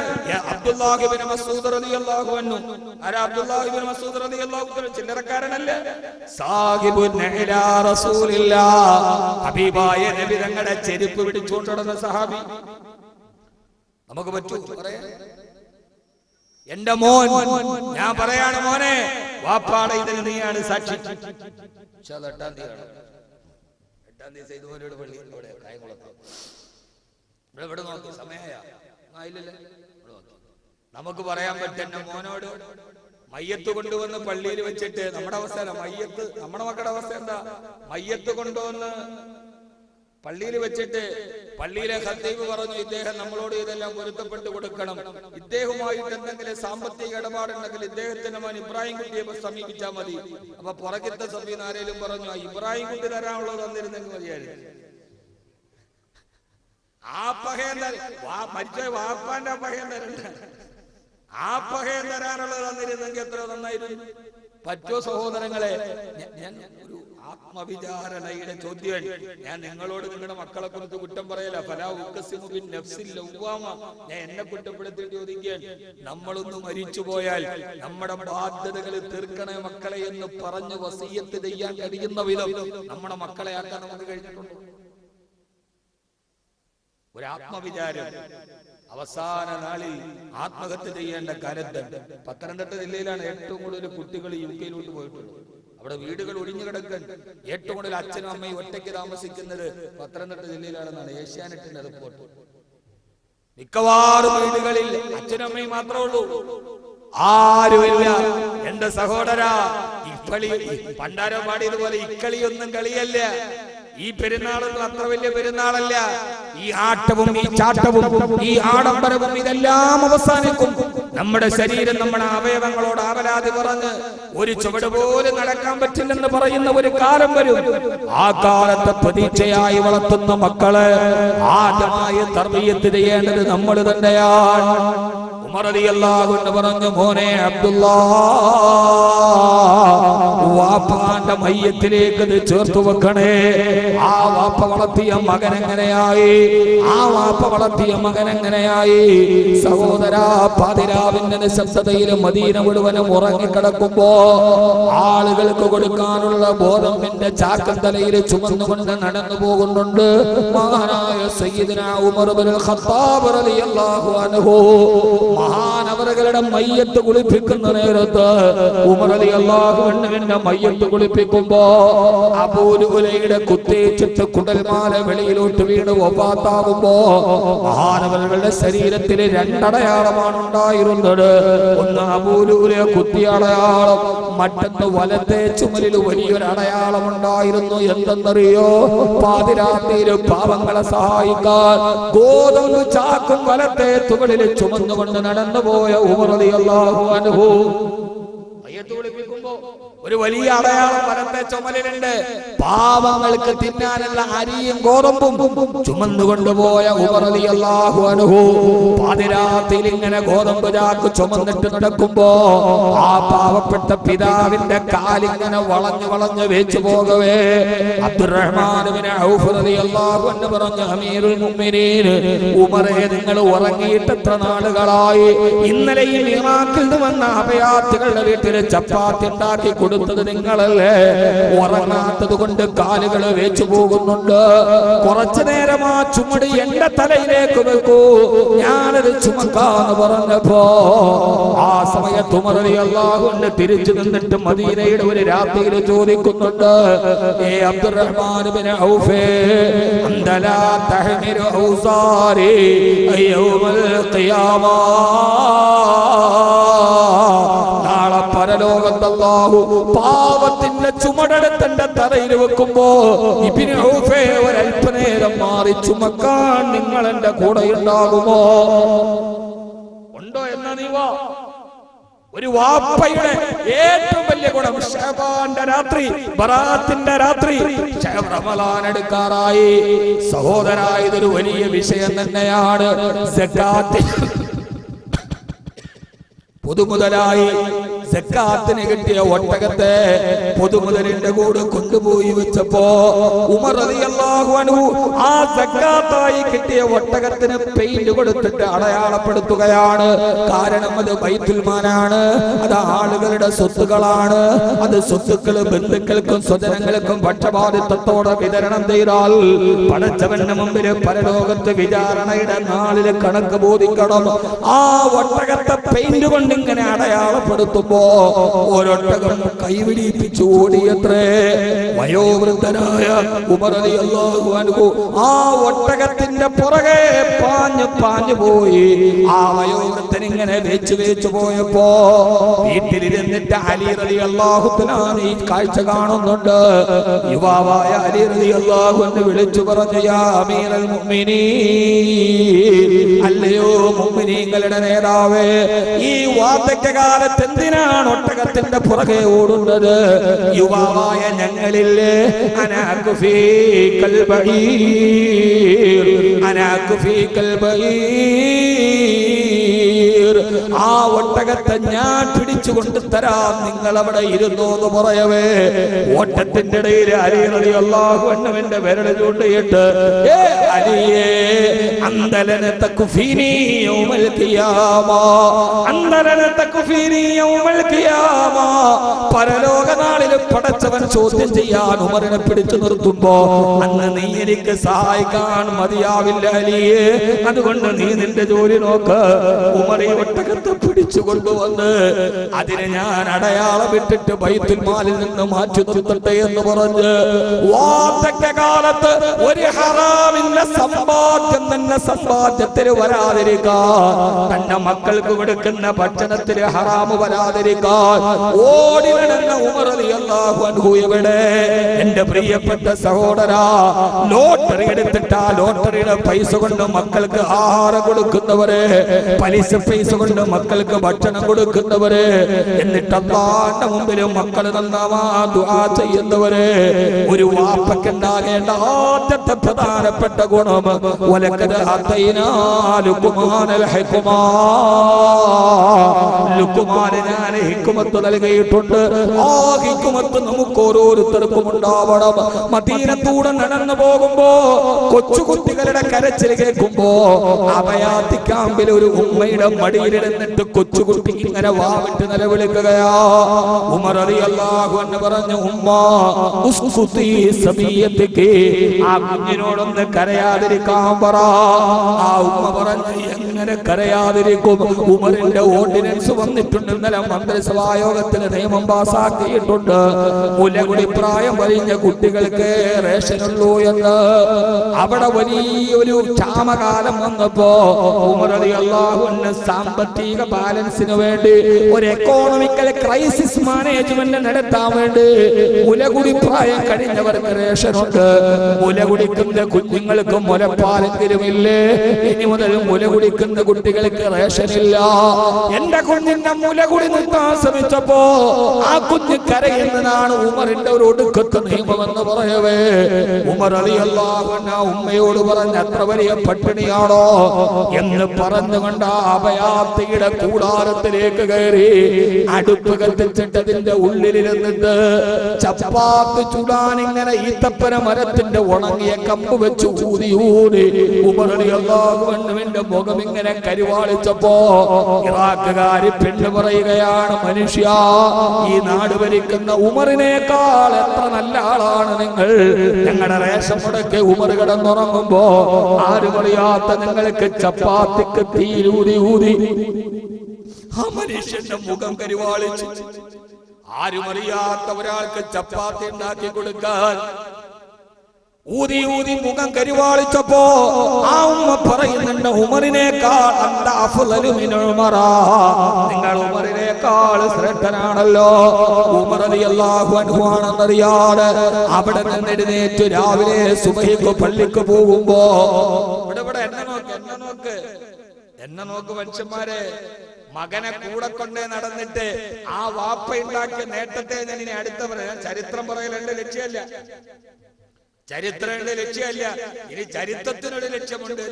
അബ്ദുല്ലാഹി ഇബ്നു മസ്ഊദ് റളിയല്ലാഹു അൻഹു. ആരാ അബ്ദുല്ലാഹി ഇബ്നു മസ്ഊദ് റളിയല്ലാഹു അൻഹു? ചില്ലറക്കാരനല്ല, സാഹിബുൻ ഇലാ റസൂലില്ലാഹ്, ഹബീബായ നബി തങ്ങളുടെ ചെരുപ്പ് പിടിച്ചുകൊണ്ട് നടന്ന സഹാബി. നമുക്ക് പറ്റൂ പറയാൻ? എന്റെ മോൻ, ഞാൻ പറയാണ് മോനെ, വാപ്പാടെ ഇതിന് നീയാണ് സാക്ഷി. നമുക്ക് പറയാൻ പറ്റുന്ന മോനോട് മയ്യത്ത് കൊണ്ടുവന്ന് പള്ളിയിൽ വെച്ചിട്ട് നമ്മുടെ അവസ്ഥ, മയ്യത്ത് നമ്മുടെ മക്കളുടെ അവസ്ഥ എന്താ? മയ്യത്ത് കൊണ്ടുവന്ന് പള്ളിയിൽ വെച്ചിട്ട് പള്ളിയിലെ ഖത്തീബ് പറഞ്ഞു, ഇദ്ദേഹം നമ്മളോട് ഇതെല്ലാം പൊരുത്തപ്പെട്ട് കൊടുക്കണം, ഇദ്ദേഹവുമായിട്ട് എന്തെങ്കിലും സാമ്പത്തിക ഇടപാടുണ്ടെങ്കിൽ ഇദ്ദേഹത്തിന്റെ മോൻ ഇബ്രാഹിം കുട്ടിയെ സമീപിച്ചാൽ മതി. അപ്പൊ പുറകിത്തെ സഭയിൽ ആരേലും പറഞ്ഞു, ഇബ്രാഹിം കുട്ടി തരാനുള്ളത് തന്നിരുന്നെങ്കിൽ മതിയായിരുന്നു. ആ പകയം മരിച്ച വാപ്പാന്റെ പകയം തരണ്ട, ആ പകയം തരാനുള്ളത് തന്നിരുന്നെങ്കിൽ എത്ര നന്നായിരുന്നു. പറ്റോ സഹോദരങ്ങളെ? ഞാൻ ഒരു ആത്മവിചാരണയുടെ ചോദ്യം, ഞാൻ നിങ്ങളോട് നിങ്ങളുടെ മക്കളെ കുറിച്ച് കുറ്റം പറയല. ഞാൻ എന്നെ കുറ്റപ്പെടുത്തിയിട്ട് ചോദിക്കാൻ, നമ്മളൊന്ന് മരിച്ചു പോയാൽ നമ്മുടെ ബാധ്യതകൾ തീർക്കണേ മക്കളെ എന്ന് പറഞ്ഞ് വസിയത്ത് ചെയ്യാൻ കഴിയുന്ന വിധം നമ്മുടെ മക്കളെ ആക്കാൻ നമുക്ക് കഴിഞ്ഞിട്ടുണ്ടോ? ഒരു ആത്മവിചാരം. അവസാന നാളിൽ ആത്മഹത്യ ചെയ്യേണ്ട കാലത്ത് പത്തനംതിട്ട ജില്ലയിലാണ് ഏറ്റവും കൂടുതൽ കുട്ടികൾ UK പോയിട്ടുള്ളത്. അവിടെ വീടുകൾ ഒഴിഞ്ഞു കിടക്കാൻ ഏറ്റവും കൂടുതൽ അച്ഛനും അമ്മയും ഒറ്റയ്ക്ക് താമസിക്കുന്നത് പത്തനംതിട്ട ജില്ലയിലാണെന്നാണ് ഏഷ്യാനെറ്റിന്റെ റിപ്പോർട്ട്. മിക്കവാറും വീടുകളിൽ അച്ഛനും അമ്മയും മാത്രമേ ഉള്ളൂ, ആരുമില്ല. എന്റെ സഹോദര, ഇക്കളി പണ്ടാരോ പാടിയതുപോലെ ഇക്കളിയൊന്നും കളിയല്ല. ഈ പെരുന്നാളൊന്നും അത്ര വലിയ പെരുന്നാളല്ല. ഈ ആട്ടവും ഈ ചാട്ടവും ഈ ആഡംബരവും ഇതെല്ലാം അവസാനിക്കും. നമ്മുടെ ശരീരം നമ്മുടെ അവയവങ്ങളോട് ആവലാതി പറഞ്ഞ് ഒരു ചുവട് പോലും നടക്കാൻ പറ്റില്ലെന്ന് പറയുന്ന ഒരു കാലം വരും. ആ കാലത്തെ പ്രതീക്ഷയായി വളർത്തുന്ന മക്കളെ ആദ്യമായി തർബിയത്ത് ചെയ്യേണ്ടത് നമ്മൾ തന്നെയാണ്. ഉമർ റളിയല്ലാഹു അൻഹു പറഞ്ഞു, മോനെ അബ്ദുല്ലാ, വാപ്പാന്റെ മയ്യത്തിലേക്ക് ഇത് ചേർത്തു വെക്കണേ. ആ വാപ്പ വളർത്തിയ മകൻ എങ്ങനെയായി? ആ വാപ്പ വളർത്തിയ മകൻ എങ്ങനെയായി? സഹോദരാ, പാതിരാവിന്റെ നിശബ്ദതയിൽ മദീന മുഴുവനും ഉറങ്ങിക്കിടക്കുമ്പോ ആളുകൾക്ക് കൊടുക്കാനുള്ള ഗോതമ്പിന്റെ ചാക്കൻ തലയിൽ ചുമന്നുകൊണ്ട് നടന്നു പോകുന്നുണ്ട് മഹാനായ സയ്യിദുനാ ഉമർ ഇബ്നുൽ ഖത്താബ് റളിയല്ലാഹു അൻഹു. മഹാനവറുകളുടെ മയ്യത്ത് കുളിപ്പിക്കുന്ന നേരത്ത് ഉമർ റളിയല്ലാഹു അൻഹുവിന്റെ മയ്യത്ത് കുളിപ്പിക്കുമ്പോ അബൂ ലുഅലയുടെ കുത്തേറ്റിട്ട് കുടൽമാല വെളിയിലോട്ട് വീണ് വഫാത്താകുമ്പോ മഹാനവറുകളുടെ ശരീരത്തിൽ രണ്ടടയാളമാണ് ഉണ്ടായിരുന്നത്. ഒന്ന് അബൂ ലുഅല കുത്തിയ അടയാളം, മറ്റൊന്ന് വലത്തെ ചുമലിൽ വലിയൊരു അടയാളം ഉണ്ടായിരുന്നു. എന്തെന്നറിയോ? പാതിരാത്രിയിൽ പാവങ്ങളെ സഹായിക്കാൻ ഗോതമ്പ് ചാക്കും വലത്തെ തുകളിൽ ചുമന്നുകൊണ്ട് നടന്നുപോയ ഉമർ റളിയല്ലാഹു അൻഹു മയ്യത്ത് കുളിപ്പിക്കുമ്പോ ഒരു വലിയ അടയാളം വലത്തെ ചുമലിലുണ്ട്. പാവങ്ങൾക്ക് തിന്നാനുള്ള അരിയും ഗോതമ്പും ചുമന്നുകൊണ്ടുപോയ ഉമർ റളിയല്ലാഹു അൻഹു പാതിരാത്രിയിൽ ഇങ്ങനെ ഗോതമ്പ് ചാക്ക് ചുമന്നിട്ട് നടക്കുമ്പോ ആ പാവപ്പെട്ട പിതാവിന്റെ കാലിങ്ങനെ വളഞ്ഞു വളഞ്ഞു വെച്ചു പോകവേ അബ്ദുറഹ്മാൻ ഇബ്നു ഔഫ് റളിയല്ലാഹു അൻഹു പറഞ്ഞു, അമീറുൽ മുഅ്മിനീൻ ഉമറേ, നിങ്ങൾ ഉറങ്ങിയിട്ട് എത്ര നാളുകളായി? ഇന്നലെയും ഇറാഖിൽ നിന്ന് വന്ന അഭയാർത്ഥികളുടെ വീട്ടിൽ ചപ്പാത്തി ഉണ്ടാക്കി കൊടുത്തത് നിങ്ങളല്ലേ? ഉറങ്ങാത്തത് കൊണ്ട് കാലുകൾ വെച്ചു പോകുന്നുണ്ട്. കുറച്ചു നേരം ആ ചുമട് എന്റെ തലയിലേക്ക് വെക്കൂ, ഞാനത് ചുമക്കാന്ന് പറഞ്ഞപ്പോ ആ സമയത്ത് ഉമർ റളിയല്ലാഹു അൻഹു തിരിച്ചു നിന്നിട്ട് മദീനയുടെ ഒരു രാത്രിയിൽ ചോദിക്കുന്നുണ്ട്, ഏ അബ്ദുറഹ്മാൻ ഇബ്നു ഔഫ്, അന്തലാ തഹ്മിലു ഔസാരി യൗമൽ ഖിയാമ, നാളെ പരലോകത്ത് അല്ലാഹു പാവത്തിന്റെ ചുമടെടുത്തെന്റെ തലയിൽ വെക്കുമ്പോ ഇബ്നു ഔഫേ ഒരൽപ്പനേരം മാറി ചുമക്കാൻ നിങ്ങൾ എന്റെ കൂടെ ഉണ്ടാകുമോ? ഉണ്ടോ എന്നാ നീ വാ. ഒരു വാപ്പയുടെ ഏറ്റവും വലിയ ഗുണം ശഅബാന്റെ രാത്രി, ബറാത്തിന്റെ രാത്രി, റമളാൻ എടുക്കാറായി. സഹോദരാ, ഇതൊരു വലിയ വിഷയം തന്നെയാണ്. സക്കാത്ത് പൊതുമുതലായി സക്കാത്തിന് കിട്ടിയ ഒട്ടകത്തെ പൊതുമുതലിന്റെ കൂടെ കൊണ്ടുപോയി വെച്ചപ്പോ ഉമർ റളിയല്ലാഹു അൻഹു ആ സക്കാത്തായി കിട്ടിയ ഒട്ടകത്തിന് പെയിന്റ് കൊടുത്തിട്ട് അടയാളപ്പെടുത്തുകയാണ്. കാരണം അത് ബൈത്തുൽ മാലാണ്, അത് ആളുകളുടെ സ്വത്തുകളാണ്. അത് സ്വത്തുക്കൾ ബന്ധുക്കൾക്കും സ്വജനങ്ങൾക്കും പക്ഷപാതിത്വത്തോടെ വിതരണം ചെയ്താൽ പടച്ചവന്റെ മുമ്പിൽ പരലോകത്ത് വിചാരണയുടെ നാളിൽ കണക്ക് ബോധിക്കണം. ആ ഒട്ടകത്തെ പെയിന്റ് കൊണ്ട് ഇങ്ങനെ അടയാളപ്പെടുത്തുമ്പോ ഒരൊട്ടകം കൈവിടിപ്പിച്ചു ഓടിയത്രേ. വയോവൃദ്ധനായ ഉമർ റളിയല്ലാഹു അൻഹു ആ ഒട്ടകത്തിന്റെ പുറകെ പാഞ്ഞു പാഞ്ഞു പോയി. ആ വയോവൃദ്ധൻ ഇങ്ങനെ വെച്ചു പോയപ്പോ വീട്ടിലിരുന്നിട്ട് അലി റളിയല്ലാഹു തആല ഈ കാഴ്ച കാണുന്നുണ്ട്. യുവാവായ അലി റളിയല്ലാഹു അൻഹു വിളിച്ചു പറഞ്ഞു, യാ അമീറൽ മുഅ്മിനീൻ, അല്ലയോ മുഅ്മിനീങ്ങളുടെ നേതാവേ, ഈ വാർദ്ധക്യകാലത്ത് എന്തിനാണ് ഒട്ടകത്തിന്റെ പുറകെ ഓടുന്നത്? യുവാവായ ഞങ്ങളില്ലേ, അനാകു ഫീകൽ ബഈർ, അനാകു ഫീകൽ ബഈർ, ആ ഒട്ടകത്തെ ഞാൻ പിടിച്ചു കൊണ്ട് തരാം, നിങ്ങൾ അവിടെ ഇരുന്നോ എന്ന് പറയവേ ഓട്ടത്തിന്റെ ഇടയിൽ അലി റളിയല്ലാഹു അൻഹുവിന്റെ വിരൽ ചൂണ്ടിയിട്ട്, ഏ അലിയേ, അന്തലന തക്ഫീനി യൗമൽ ഖിയാമ, അന്തലന തക്ഫീനി യൗമൽ ഖിയാമ, പരലോക നാളിൽ പടച്ചവൻ ചോദ്യം ചെയ്യാൻ ഉമറിനെ പിടിച്ചു നിർത്തുമ്പോ അന്ന് നീ എനിക്ക് സഹായിക്കാൻ മതിയാവില്ല അലിയേ, അതുകൊണ്ട് നീ നിന്റെ ജോലി നോക്ക്. ഉമർ ഈ ഒട്ടക എടുത്ത് പിടിച്ചു കൊണ്ടുവന്ന് അതിനെ ഞാൻ അടയാളമിട്ടിട്ട് ബൈത്തുൽ മാലിൽ നിന്ന് മാറ്റി നിർത്തട്ടെ എന്ന് പറഞ്ഞ് വാർദ്ധക്യകാലത്ത് ഒരു ഹറാമിന്റെ സമ്പാദ്യം തന്നെ സമ്പാദ്യത്തിന് വരാതിരിക്കാൻ, തന്റെ മക്കൾക്ക് കൊടുക്കുന്ന ഭക്ഷണത്തിന് ഹറാമ് വരാതിരിക്കാൻ ഓടി നടന്ന ഉമർ റളിയല്ലാഹു അൻഹു എവിടെ? എന്റെ പ്രിയപ്പെട്ട സഹോദരാ, ലോട്ടറി എടുത്തിട്ട് ആ ലോട്ടറിയുടെ പൈസ കൊണ്ട് മക്കൾക്ക് ആഹാരം കൊടുക്കുന്നവര്, പലിശ പൈസ കൊണ്ട് മക്കൾക്ക് ഭക്ഷണം കൊടുക്കുന്നവര്, എന്നിട്ട് അല്ലാഹുവിന്റെ മുമ്പിൽ മക്കൾ നന്നാവാൻ ദുആ ചെയ്യുന്നവര്, ഒരു വാപ്പയ്ക്ക് ഉണ്ടാകേണ്ട ആദ്യത്തെ പ്രധാനപ്പെട്ട ഗുണം വലക്കദ് അതൈനാ ലുഖ്മാനൽ ഹിക്മാ, ലുഖ്മാനെ ഞാൻ ഹിക്മത്ത് നൽകിയിട്ടുണ്ട്. ആ ഹിക്മത്ത് നമുക്ക് ഓരോരുത്തർക്കും ഉണ്ടാവണം. മദീനത്തൂടെ നടന്നു പോകുമ്പോ കൊച്ചുകുട്ടികളുടെ കരച്ചിൽ കേൾക്കുമ്പോ അഭയാർത്ഥി ക്യാമ്പിൽ ഒരു ഉമ്മയുടെ മടിയിലിരുന്നിട്ട് കൊച്ചുകുട്ടി ഇങ്ങനെ വാവിട്ട് നിലവിളിക്കുകയാ. ഉമർ റളിയല്ലാഹു അൻഹു പറഞ്ഞു, ഉമ്മ ഉസ്കുതി സബിയത്തിക്ക്, ആ കുഞ്ഞിനോടൊന്ന് കരയാതിരിക്കാൻ പറ. ആ ഉമ്മ പറഞ്ഞു, എങ്ങനെ കരയാതിരിക്കും? ഉമറിന്റെ ഓർഡിനൻസ് വന്നിട്ടുണ്ട്. ഇന്നലെ മന്ത്രിസഭാ യോഗത്തിന് നിയമം പാസാക്കിയിട്ടുണ്ട്. മുലകുടി പ്രായം വലിഞ്ഞ കുട്ടികൾക്ക് റേഷനുള്ളൂ എന്ന്. അവിടെ വലിയൊരു ക്ഷാമകാലം വന്നപ്പോ ഉമർ റളിയല്ലാഹു അൻഹു സാമ്പത്തിക ബാലൻസിന് വേണ്ടി ഒരു എക്കോണമിക്കൽ ക്രൈസിസ് മാനേജ്മെന്റ് നടത്താൻ വേണ്ടി മുലകുടി പ്രായം കഴിഞ്ഞവർക്ക് റേഷനുണ്ട്. മുല കുടിക്കുന്ന കുഞ്ഞുങ്ങൾക്ക് മുലപ്പാലെങ്കിലും ഇല്ലേ? ഇനി മുതൽ മുല കുടിക്കുന്ന കുട്ടികൾക്ക് റേഷനില്ല. എന്റെ കുഞ്ഞിന്റെ മുലകുടി നിർത്താൻ ശ്രമിച്ചപ്പോ ആ കുഞ്ഞ് കരയുന്നതാണ് ഉമറിന്റെ ഒരു ഒടുക്കത്തെ നിയമമെന്ന് പറയവേ ഉമർ റളിയല്ലാഹു അൻഹു ഉമ്മയോട് പറഞ്ഞ അത്ര വലിയ പട്ടിണിയാണോ എന്ന് പറഞ്ഞുകൊണ്ട് ആ അഭയാർത്ഥിയുടെ കൂടാരത്തിലേക്ക് കയറി അടുപ്പ് കത്തിച്ചിട്ടതിന്റെ ഉള്ളിലിരുന്നിട്ട് ചപ്പാത്തി ചുടാൻ ഇങ്ങനെ ഈത്തപ്പന മരത്തിന്റെ ഉണങ്ങിയ കമ്പ് വെച്ച് ഊതി ഊതി ഉമർ റളിയല്ലാഹു അൻഹുവിന്റെ മുഖം ഇങ്ങനെ കരിവാളിച്ചപ്പോ ഇറാഖുകാരി പെണ്ണ് പറയുകയാണ്, മനുഷ്യ, ഈ നാട് ഭരിക്കുന്ന ഉമറിനേക്കാൾ എത്ര നല്ല ആളാണ് നിങ്ങൾ. ഞങ്ങളുടെ റേഷൻ മുടക്കെ ഉമർ കിടന്നുറങ്ങുമ്പോ ആരും അറിയാത്ത നിങ്ങൾക്ക് ചപ്പാത്തിക്ക് തീരൂതി ഊതി ആ മനുഷ്യന്റെ മുഖം കരിവാളിച്ചു. ആരും അറിയാത്ത ഒരാൾക്ക് ചപ്പാത്തി ഉണ്ടാക്കി കൊടുക്കാൻ ഊതി ഊതി മുഖം കരിവാളിച്ചപ്പോ ആ ഉമ്മ പറയുന്നുണ്ട്, ഉമറിനേക്കാൾ അന്ത അഫ്ളലു മിൻ ഉമറ, നിങ്ങൾ ഉമറിനേക്കാൾ ശ്രേഷ്ഠനാണല്ലോ. ഉമർ റളിയല്ലാഹു അൻഹു ആണെന്നറിയാതെ അവിടെ നിന്ന് എഴുന്നേറ്റ് രാവിലെ സുബഹിക്ക് പള്ളിക്ക് പോകുമ്പോ ഇവിടെ എന്നെ നോക്ക് മനുഷ്യന്മാരെ, മകനെ കൂടെ കൊണ്ടേ നടന്നിട്ട് ആ വാപ്പ ഉണ്ടാക്കിയ നേട്ടത്തെ ഞാൻ ഇനി അടുത്ത പറയാം. ചരിത്രം പറയൽ ലക്ഷ്യമല്ല, ചരിത്രങ്ങളുടെ ലക്ഷ്യമല്ല, ഇനി ചരിത്രത്തിനൊരു ലക്ഷ്യമുണ്ട്.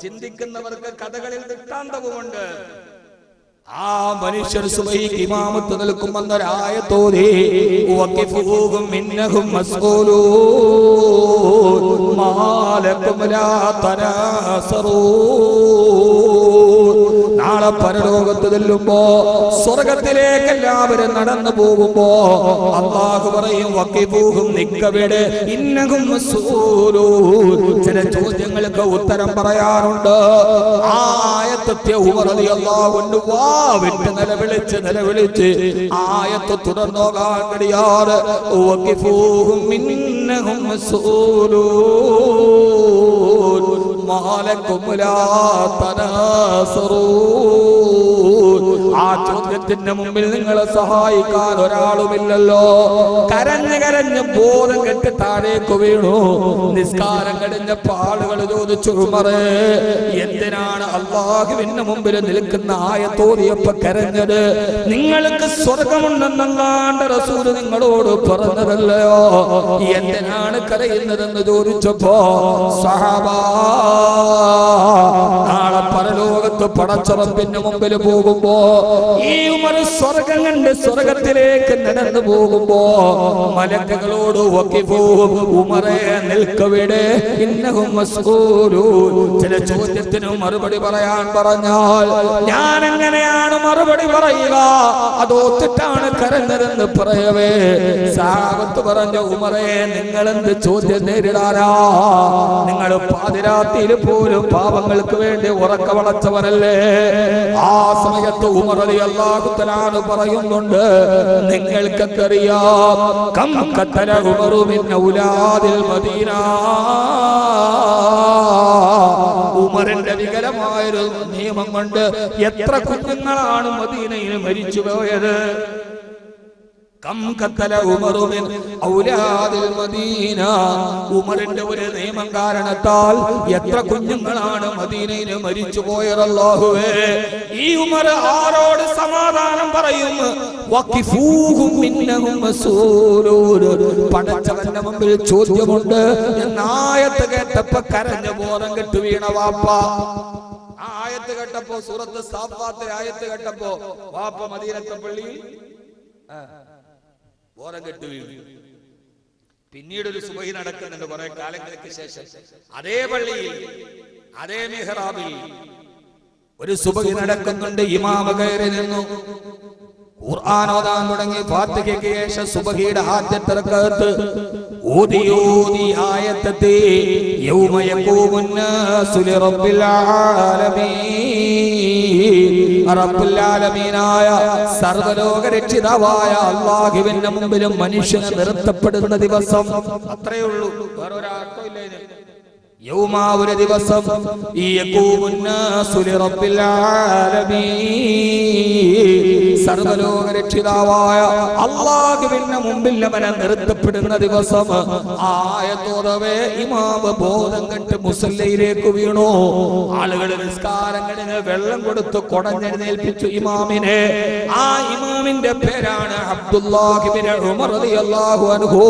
ചിന്തിക്കുന്നവർക്ക് കഥകളിൽ ദൃഷ്ടാന്തവുമുണ്ട്. ആ മനുഷ്യർ സുബഹിക്ക് ഇമാമത്ത് നിൽക്കുമെന്നൊരായത്തോടെ വഖിഫൂഹും ഇന്നഹും മസ്ഊലൂൻ മാലകും ലാ തനാസറൂൻ. നാളെ പരലോകത്ത് ചെല്ലുമ്പോ സ്വർഗത്തിലേക്ക് എല്ലാവരും നടന്നു പോകുമ്പോ അല്ലാഹു പറയും, വഖിഫൂഹും, നിക്കവിടെ, ഇന്നഹും മസ്ഊലൂൻ, ചില ചോദ്യങ്ങൾക്ക് ഉത്തരം പറയാറുണ്ട്. ആ ആയത്തെ ഉമർ റളിയല്ലാഹു അൻഹു വിട്ട് നിലവിളിച്ച് ആയത്ത് തുടർന്നോകാൻ കഴിയാതെ വഖിഫൂഹും ഇന്നഹും മസ്ഊലൂൻ മാലകും ലാ തനാസറൂൻ. ആ ചോദ്യത്തിന്റെ മുമ്പിൽ നിങ്ങളെ സഹായിക്കാൻ ഒരാളുമില്ലല്ലോ. കരഞ്ഞ് കരഞ്ഞ് ബോധം കെട്ട് താഴേക്ക് വീണു. നിസ്കാരം കഴിഞ്ഞ ആളുകൾ ചോദിച്ചു, ഉമറേ, എന്തിനാണ് അല്ലാഹുവിന്റെ മുമ്പിൽ നിൽക്കുന്ന ആയത്തോതിയപ്പോ കരഞ്ഞത്? നിങ്ങൾക്ക് സ്വർഗമുണ്ടെന്നല്ലാണ്ട് റസൂൽ നിങ്ങളോട് പറഞ്ഞതല്ലയോ? എന്തിനാണ് കരയുന്നതെന്ന് ചോദിച്ചപ്പോ സഹാബാ, നാളെ പരലോകത്ത് പടച്ചറപ്പിന്റെ മുമ്പിൽ പോകുമ്പോ ഈ ഉമർ സ്വർഗം കണ്ട് സ്വർഗത്തിലേക്ക് നടന്നു പോകുമ്പോ മലക്കുകളോട് ഉമറേ നിൽക്കവിടെ, ഇന്നഹും മസ്ഊലൂൻ, ചില ചോദ്യത്തിന് മറുപടി പറയാൻ പറഞ്ഞാൽ ഞാൻ എങ്ങനെയാണ് മറുപടി പറയുക? അതോത്തിട്ടാണ് കരഞ്ഞതെന്ന് പറയവേ സഹാബത്ത് പറഞ്ഞു, ഉമറേ, നിങ്ങൾ എന്ത് ചോദ്യം നേരിടാനാ? നിങ്ങൾ പാതിരാത്തി രാത്രിയിൽ പോലും പാപങ്ങൾക്ക് വേണ്ടി ഉറക്ക വളച്ചവനല്ലേ. ആ സമയത്ത് ഉമർ റളിയല്ലാഹു തആല പറയുന്നുണ്ട്, നിങ്ങൾക്കറിയാം കം ഖതല ഉമറു മിൻ ഔലാദിൽ മദീന. ഉമറിന്റെ വികലമായൊരു നിയമം കൊണ്ട് എത്ര കുഞ്ഞുങ്ങളാണ് മദീനയിൽ മരിച്ചു പോയത്. കം ഖതല ഉമറു മിൻ ഔലാദിൽ മദീന. ഉമറിന്റെ ഒരു നിയമം കാരണത്താൽ എത്ര കുഞ്ഞുങ്ങളാണ് മദീനയിൽ മരിച്ചു പോയത്. അല്ലാഹുവേ, ഈ ഉമർ ആരോട് സമാധാനം പറയും? വഖിഫൂഹും ഇന്നഹും മസ്ഊലൂൻ. പടച്ചവന്റെ മുമ്പിൽ ചോദ്യമുണ്ട് എന്നായത്ത് കേട്ടപ്പോ കരഞ്ഞ ബോധം കെട്ടു വീണ വാപ്പ. ആ ആയത്ത് കേട്ടപ്പോ, സൂറത്ത് സാഫാത്തിലെ ആയത്ത് കേട്ടപ്പോ വാപ്പ മദീനത്തെ പള്ളിയിൽ ബോധം കെട്ടു വീണു. പിന്നീട് ഒരു സുബഹി നടക്കുന്നുണ്ട് കുറെ കാലങ്ങൾക്ക് ശേഷം. അതേ പള്ളിയിൽ അതേ മിഹ്റാബിൽ ഒരു സുബഹി നടക്കുന്നുണ്ട്. ഇമാമ കയറി നിന്നു, ഖുർആൻ ഓതാൻ തുടങ്ങി. ഫാത്തിഹയ്ക്ക് ശേഷം സുബഹിയുടെ ആദ്യത്തെ റക്അത്ത് ഓതി ആയത്തെ യൗമ യഖൂമുൻ നാസു ലിറബ്ബിൽ ആലമീൻ. റബ്ബുൽ ആലമീനായ സർവ്വലോക രക്ഷിതാവായ അല്ലാഹുവിന്റെ മുമ്പിൽ മനുഷ്യനെ നിർത്തപ്പെടുന്ന ദിവസം. അത്രയേ ഉള്ളൂ, വേറെ ഒരർത്ഥമില്ല ഇതിന്. യൗമ, ഒരു ദിവസം, യഖൂമുൻ നാസു ലിറബ്ബിൽ ആലമീൻ. സർവ്വലോക രക്ഷിതാവായ അല്ലാഹുവിന്റെ മുമ്പിൽ അവനെ നിർത്തപ്പെടുന്ന ദിവസം. ആയത്തോടവേ ഇമാമ ബോധം കെട്ട് മുസല്ലയിലേക്ക് വീണു. ആളുകൾ നിസ്കാരങ്ങളിന് വെള്ളം കൊടുത്ത് കൊടഞ്ഞെഴുന്നേൽപ്പിച്ചു ഇമാമിനെ. ആ ഇമാമിന്റെ പേരാണ് അബ്ദുല്ലാഹ് ഇബ്നു ഉമർ റളിയല്ലാഹു അൻഹു.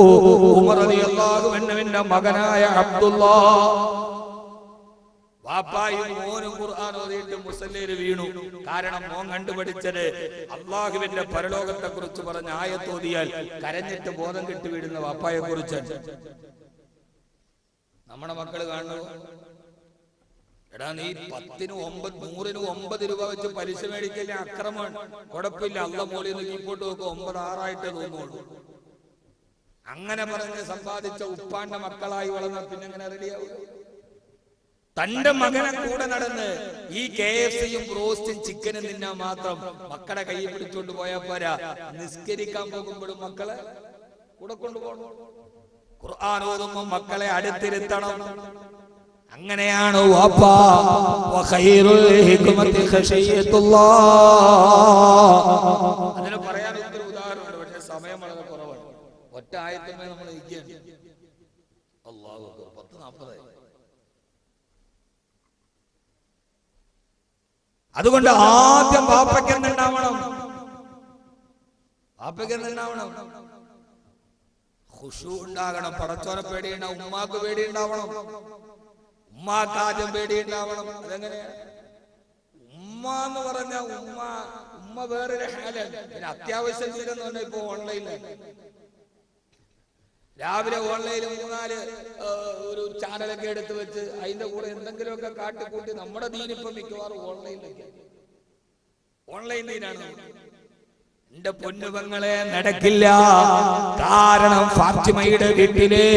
ഉമർ റളിയല്ലാഹു അൻഹുവിന്റെ മകനായ അബ്ദുല്ലാഹ്. വാപ്പായും മോനും ഖുർആൻ ഓതിയിട്ട് മുസല്ലയിൽ വീണു. കാരണം മോൻ കണ്ടുപിടിച്ചത് അല്ലാഹുവിന്റെ പരലോകത്തെ കുറിച്ച് പറഞ്ഞ ആയത്ത് ഓതിയാൽ കരഞ്ഞിട്ട് ബോധം കെട്ട് വീഴുന്ന വാപ്പായെ കുറിച്ചാണ്. നമ്മുടെ മക്കള് കാണുന്നു, എടാ നീ 10-ന് 9, 100-ന് 9 രൂപ വെച്ച് പലിശ മേടിക്കല്ലേ, അക്രമമാണ്. കുഴപ്പമില്ല, അള്ള മോളിൽ നിന്ന് കീപ്പോട്ട് നോക്കുക, 9 6 തോന്നുള്ളൂ. അങ്ങനെ പറഞ്ഞ് സമ്പാദിച്ച ഉപ്പാന്റെ മക്കളായി വളർന്ന പിന്നെ എങ്ങനെ റെഡിയാവും? തന്റെ മകനെ കൂടെ നടന്ന് ഈ KFC-യും ബ്രോസ്റ്റും ചിക്കനും തിന്നാൻ മാത്രം മക്കളെ കൈ പിടിച്ചോണ്ട് പോയാ പോരാ, നിസ്കരിക്കാൻ പോകുമ്പോഴും മക്കളെ കൂടെ കൊണ്ടുപോകണം. ഖുർആൻ ഓതുമ്പോൾ മക്കളെ അടുത്തിരുത്തണം. അങ്ങനെയാണ് വാപ്പാ. വഖൈറുൽ ഹിക്മത്തി ഖശിയത്തുല്ലാഹ്. അതിനെ പറയാൻ ഒത്തിരി ഉദാഹരണമുണ്ട്, പക്ഷെ സമയം വളരെ കുറവാണ്. ഒറ്റ ആയത്തുമേ നമ്മൾ ഇരിക്കുകയാണ്. അല്ലാഹു അക്ബർ. 10:40. അതുകൊണ്ട് ആദ്യം ബാപ്പയ്ക്ക് എന്തുണ്ടാവണം? ബാപ്പയ്ക്ക് എന്തുണ്ടാവണം? ഖുശൂ ഉണ്ടാകണം, പടച്ചോനെ പേടിയുണ്ടാവും. ഉമ്മാക്ക് പേടിയുണ്ടാവണം, ഉമ്മാക്ക് ആദ്യം പേടിയുണ്ടാവണം. അതെങ്ങനെയാ? ഉമ്മ എന്ന് പറഞ്ഞ ഉമ്മ വേറൊരു ഹാലാണ്. പിന്നെ അത്യാവശ്യം തീരെന്ന് പറഞ്ഞാൽ ഇപ്പൊ ഓൺലൈനിലാണ്. രാവിലെ ഓൺലൈനിൽ 3-4 ഒരു ചാനലൊക്കെ എടുത്ത് വെച്ച് അതിന്റെ കൂടെ എന്തെങ്കിലുമൊക്കെ കാട്ടിക്കൂട്ടി നമ്മുടെ ദീനിപ്പം മിക്കവാറും ഓൺലൈനിലൊക്കെ. ഓൺലൈൻ ദീനാണ്. എന്റെ പൊന്നുപങ്ങളെ നടക്കില്ല. കാരണം ഫാത്തിമയുടെ വീട്ടിലെ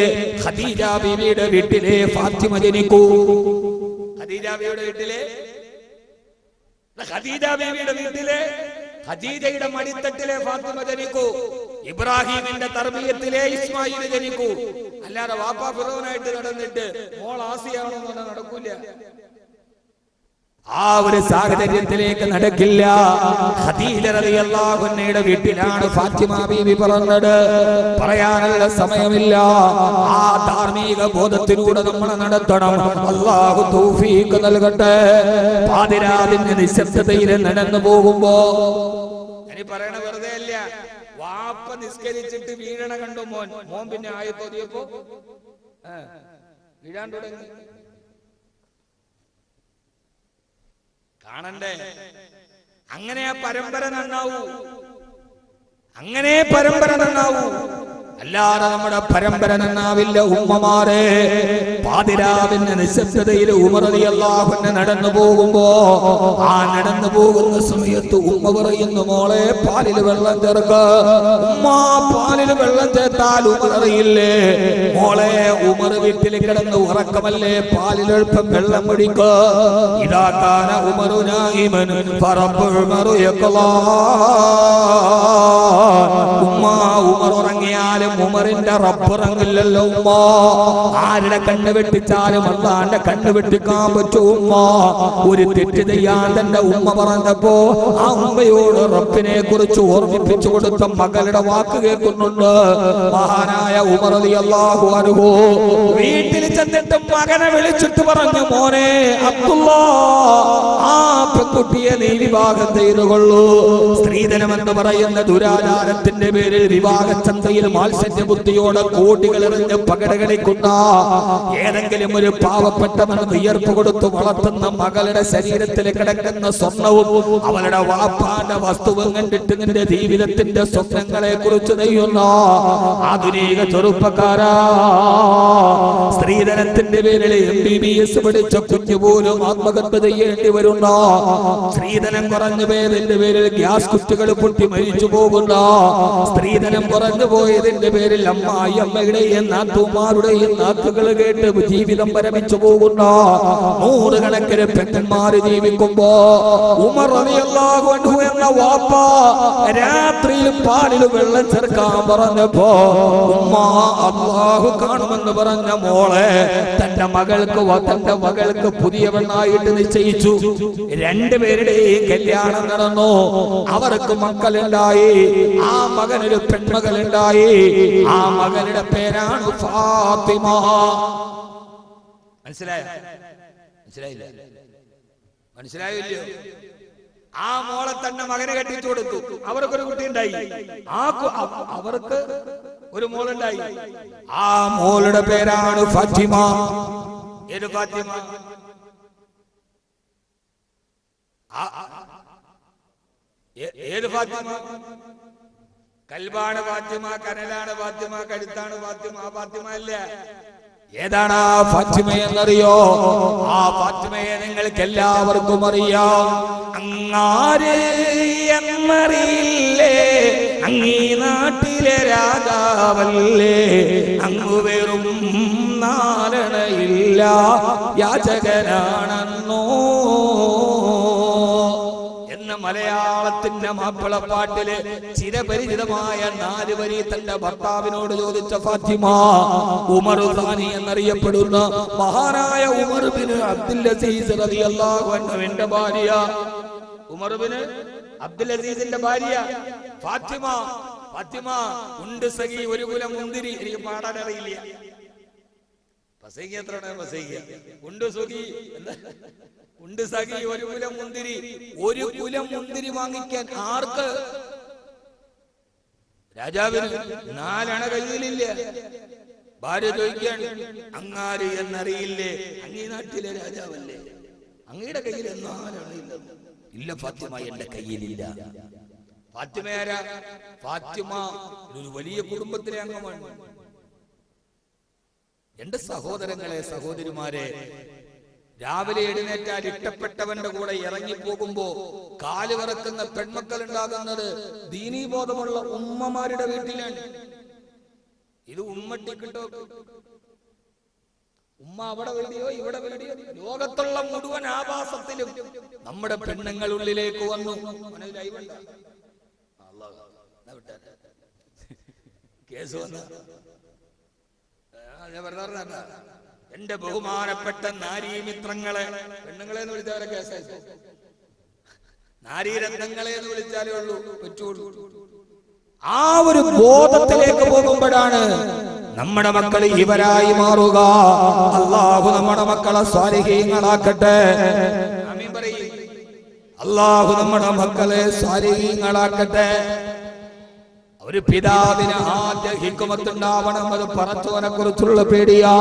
ഖദീജ ബീവിയുടെ വീട്ടിലെ ഫാത്തിമ ജനിക്കൂ. ഖദീജ ബീവിയുടെ വീട്ടിലെ ഖദീജയുടെ മടിത്തട്ടിലെ ഫാത്തിമ ജനിക്കൂ. ഇബ്രാഹിമിന്റെ തർബിയത്തിലെ ഇസ്മായിൽ ജനിക്കൂ. അല്ലാതെ വാപ്പാ ഫിറൗനായിട്ട് നടന്നിട്ട് മോൾ ആസിയാണെന്ന് പറഞ്ഞാൽ നടക്കൂല. ആ ഒരു സാഹചര്യത്തിലേക്ക് നടക്കില്ല. ഖദീജ റളിയല്ലാഹു അൻഹയുടെ വീട്ടിലാണ് ഫാത്തിമ ബീവി പറഞ്ഞത്. പറയാനുള്ള സമയമില്ല. ആ ധാർമ്മിക ബോധത്തിലൂടെ നമ്മൾ നടത്തണം. അല്ലാഹു തൗഫീഖ് നൽകട്ടെ. പാതിരാവിന്റെ നിശബ്ദതയിൽ നടന്നു പോകുമ്പോ ഇനി പറയണ വെറുതെ അല്ല. വാപ്പ നിസ്കരിച്ചിട്ട് വീഴണ കണ്ടു മോൻ പിന്നെ ആയത്തോതിയപ്പോ വീഴാൻ തുടങ്ങി. കാണണ്ടേ? അങ്ങനെ ആ പരമ്പര നന്നാവൂ. അങ്ങനെ പരമ്പര നന്നാവൂ. അല്ലാതെ നമ്മുടെ പരമ്പര നന്നാവില്ല. ഉമ്മമാരെ, പാതിരാവിന്റെ നിശബ്ദതയിൽ ഉമർ റളിയല്ലാഹു അൻഹു നടന്നു പോകുമ്പോ ആ നടന്നു പോകുന്ന സമയത്ത് ഉമ്മ പറയുന്നു, മോളെ പാലിൽ വെള്ളം ചേർക്ക. ഉമ്മ പാലിൽ വെള്ളം ചേർത്താൽ ഉമർ അറിയില്ലേ? മോളെ ഉമർ വീട്ടിൽ കിടന്ന് ഉറക്കമല്ലേ, പാലിലെളുപ്പം വെള്ളം കുടിക്കുക. ഇതാക്കാന ഉമറു നായിമൻ ഫറബ്ബുൽ ഉമറു യഖ്ലാ. ഉമ്മ ഉമർ ഉറങ്ങിയാലും ഉമറിന്റെ റബ്ബ് ഉറങ്ങില്ലല്ലോ ഉമ്മ. ആരുടെ കണ്ണ് വെട്ടിച്ചാലും അള്ളാന്റെ കണ്ണ് വെട്ടിക്കാൻ പറ്റും ഉമ്മ. ഒരു തെറ്റ് ചെയ്യാൻ തന്റെ ഉമ്മ പറഞ്ഞപ്പോ ആ ഉമ്മയോട് റബ്ബിനെ കുറിച്ച് ഓർമ്മിപ്പിച്ചു കൊടുത്ത മകളുടെ വാക്ക് കേൾക്കുന്നുണ്ട് മഹാനായ ഉമർ റളിയല്ലാഹു അൻഹു. വീട്ടിൽ ചെന്നിട്ട് മകനെ വിളിച്ചിട്ട് പറഞ്ഞു, മോനെ അബ്ദുല്ലാ, ആ പെൺകുട്ടിയെ നീ വിവാഹം ചെയ്തുകൊള്ളൂ. സ്ത്രീധനം എന്ന് പറയുന്ന ദുരാചാരത്തിന്റെ പേരിൽ വിവാഹചന്തയിൽ മാത്സര്യ ബുദ്ധിയോടെ കോടികൾ എറിഞ്ഞ് പകടകളിക്കുന്ന ഏതെങ്കിലും ഒരു പാവപ്പെട്ടവൻ വിയർപ്പ് കൊടുത്തു വളർത്തുന്ന മകളുടെ ശരീരത്തിൽ കിടക്കുന്ന സ്വർണവും അവളുടെ വാപ്പാന്റെ വസ്തുവും കണ്ടിട്ട് നിന്റെ ജീവിതത്തിന്റെ സ്വപ്നങ്ങളെ കുറിച്ച് നെയ്യുന്ന ആധുനിക ചെറുപ്പക്കാരാ, സ്ത്രീധനത്തിന്റെ പേരിൽ MBBS പഠിച്ച കുഞ്ഞു പോലും ആത്മഹത്യ ചെയ്യേണ്ടി വരുന്ന, സ്ത്രീധനം കുറഞ്ഞു പോയതിന്റെ പേരിൽ ഗ്യാസ് കുറ്റികൾ പൊട്ടി മരിച്ചു പോകുന്ന, സ്ത്രീധനം കുറഞ്ഞു പോയതിന്റെ പേരിൽ അമ്മായി അമ്മയുടെയും നാത്തുമാരുടെയും നാത്തുകൾ കേട്ട് ജീവിതം പരമിച്ചു പോകുന്ന നൂറുകണക്കിന് പെണ്ണന്മാര് ജീവിക്കുമ്പോ ഉമർ റളിയല്ലാഹു അൻഹു എന്ന വാപ്പ രാത്രിയിൽ പാലിൽ വെള്ളം ചേർക്കാൻ പറഞ്ഞപ്പോ ഉമ്മ അല്ലാഹു കാണുമെന്ന് പറഞ്ഞ മോളെ തന്റെ മകൾക്ക് പുതിയ പെണ്ണായിട്ട് നിശ്ചയിച്ചു. രണ്ടുപേരുടെയും കല്യാണം നടന്നു. അവർക്ക് മക്കളുണ്ടായി. ആ മകനൊരു പെൺമകളുണ്ടായി. ആ മകളുടെ പേരാണ് ഫാത്തിമ. മനസ്സിലായില്ലയോ? ആ മോളെ തന്നെ മകനെ കെട്ടിച്ചു കൊടുത്തു. അവർക്കൊരു കുട്ടി ഉണ്ടായി. അവർക്ക് ഒരു മോളുണ്ടായി. ആ മോളുടെ പേരാണ് ഫാത്തിമ. ഏത് ഫാത്തിമ? ഏത് ഫാത്തിമ? കൽബാണ് ഫാത്തിമ, കനലാണ് ഫാത്തിമ, കരുത്താണ് ഫാത്തിമ. ആ ഫാത്തിമ അല്ല. ഏതാണ് ആ ഫാത്തിമ എന്നറിയോ? ആ ഫാത്തിമയെ നിങ്ങൾക്ക് എല്ലാവർക്കും അറിയാം. അങ്ങാര് എന്നറിയില്ലേ, അങ്ങീ നാട്ടിലെ രാജാവല്ലേ, അങ്ങ് വെറും നാരണയില്ല യാചകനാണെന്നോ എന്ന മലയാളത്തിന്റെ മാപ്പിളപ്പാട്ടില് ചിരപരിചിതമായ 4 വരി തന്റെ ഭർത്താവിനോട് ചോദിച്ച ഫാത്തിമ ഉമർ ഖാനി എന്നറിയപ്പെടുന്ന മഹാനായ ഉമർ ബിൻ അബ്ദുൽ അസീസ് റളിയല്ലാഹു അൻഹുവിന്റെ ഭാര്യ, ഉമർ ബിൻ അബ്ദുൽ അസീസിന്റെ ഭാര്യ ഫാത്തിമ. ഫാത്തിമ ഉണ്ട് സഖി ഒരു കുലം മുന്തിരി. എനിക്ക് പാടാൻ അറിയില്ല. ഉണ്ട് സഖി ഒരു കുലം മുന്തിരി. ഒരു കുലം മുന്തിരി വാങ്ങിക്കാൻ ആർക്ക്? രാജാവിന് 4 അണ കയ്യിലില്ല. ഭാര്യ ചോദിക്കാൻ, അങ്ങാര് എന്നറിയില്ലേ, അങ്ങീ നാട്ടിലെ രാജാവല്ലേ, അങ്ങയുടെ കയ്യിൽ 4 അണയില്ല. ഇല്ല ഫാത്തിമ, എന്റെ കയ്യിലില്ല. ഫാത്തിമ ആരാ? ഫാത്തിമ ഒരു വലിയ കുടുംബത്തിലെ അംഗമാണ്. എന്റെ സഹോദരങ്ങളെ, സഹോദരിമാരെ, രാവിലെ എഴുന്നേറ്റാൽ ഇഷ്ടപ്പെട്ടവന്റെ കൂടെ ഇറങ്ങിപ്പോകുമ്പോ കാല് വിറക്കുന്ന പെൺമക്കൾ ഉണ്ടാകുന്നത് ദീനീബോധമുള്ള ഉമ്മമാരുടെ വീട്ടിലാണ്. ഇത് ഉമ്മട്ടിക്കിട്ടോ, ഉമ്മ അവിടെ വീടിയോ ഇവിടെ വീടിയോ, ലോകത്തുള്ള മുഴുവൻ ആഭാസത്തിലും നമ്മുടെ പെണ്ണുങ്ങൾ ഉള്ളിലേക്ക് വന്നു. കേസ് വന്ന എന്റെ ബഹുമാനപ്പെട്ട നാരീമിത്രങ്ങളെ, പെണ്ണുങ്ങളെ എന്ന് വിളിച്ചാലേ കേസായി, നാരീരത്നങ്ങളെ എന്ന് വിളിച്ചാലേ ഉള്ളൂ പറ്റുള്ളൂ. ആ ഒരു ബോധത്തിലേക്ക് പോകുമ്പോഴാണ് നമ്മുടെ മക്കൾ ഇവരായി മാറുക. അല്ലാഹു നമ്മുടെ മക്കളെ സ്വാലിഹീങ്ങളാക്കട്ടെ. ആമീൻ പറയ്. അല്ലാഹു നമ്മുടെ മക്കളെ സ്വാലിഹീങ്ങളാക്കട്ടെ. ഒരു പിതാവിന് ആദ്യ ഹിക്മത്തുണ്ടാവണം. അത് പറച്ചവനെ കുറിച്ചുള്ള പേടിയാ.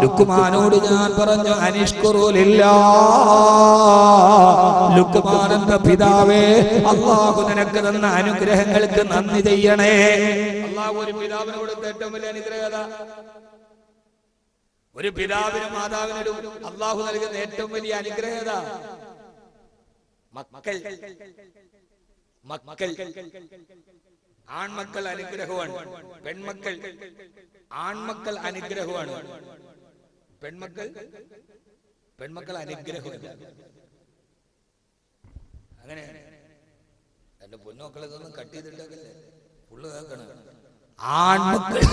ലുക്മാനോട് ഞാൻ പറഞ്ഞു, അനിഷ്കുറുലില്ലാ, ലുക്മാൻ എന്ന പിതാവേ, അല്ലാഹു നിനക്ക് തന്ന അനുഗ്രഹങ്ങൾക്ക് നന്ദി ചെയ്യണേ. അല്ലാഹു ഒരു പിതാവിന് കൊടുത്ത ഏറ്റവും വലിയ അനുഗ്രഹത, ഒരു പിതാവിനും മാതാവിനും അല്ലാഹു നൽകുന്ന ഏറ്റവും വലിയ അനുഗ്രഹത മക്കൾ. മക്കൾ ആൺമക്കൾ അനുഗ്രഹമാണ്, പെൺമക്കൾ ആൺമക്കൾ അനുഗ്രഹമാണ്, പെൺമക്കൾ അനുഗ്രഹമല്ല. അങ്ങനെ എന്റെ പൊന്നുമക്കളെ ഇതൊന്നും കട്ട് ചെയ്തിട്ടല്ലേ ഫുള്ള് കേൾക്കണം. ആൺമക്കൾ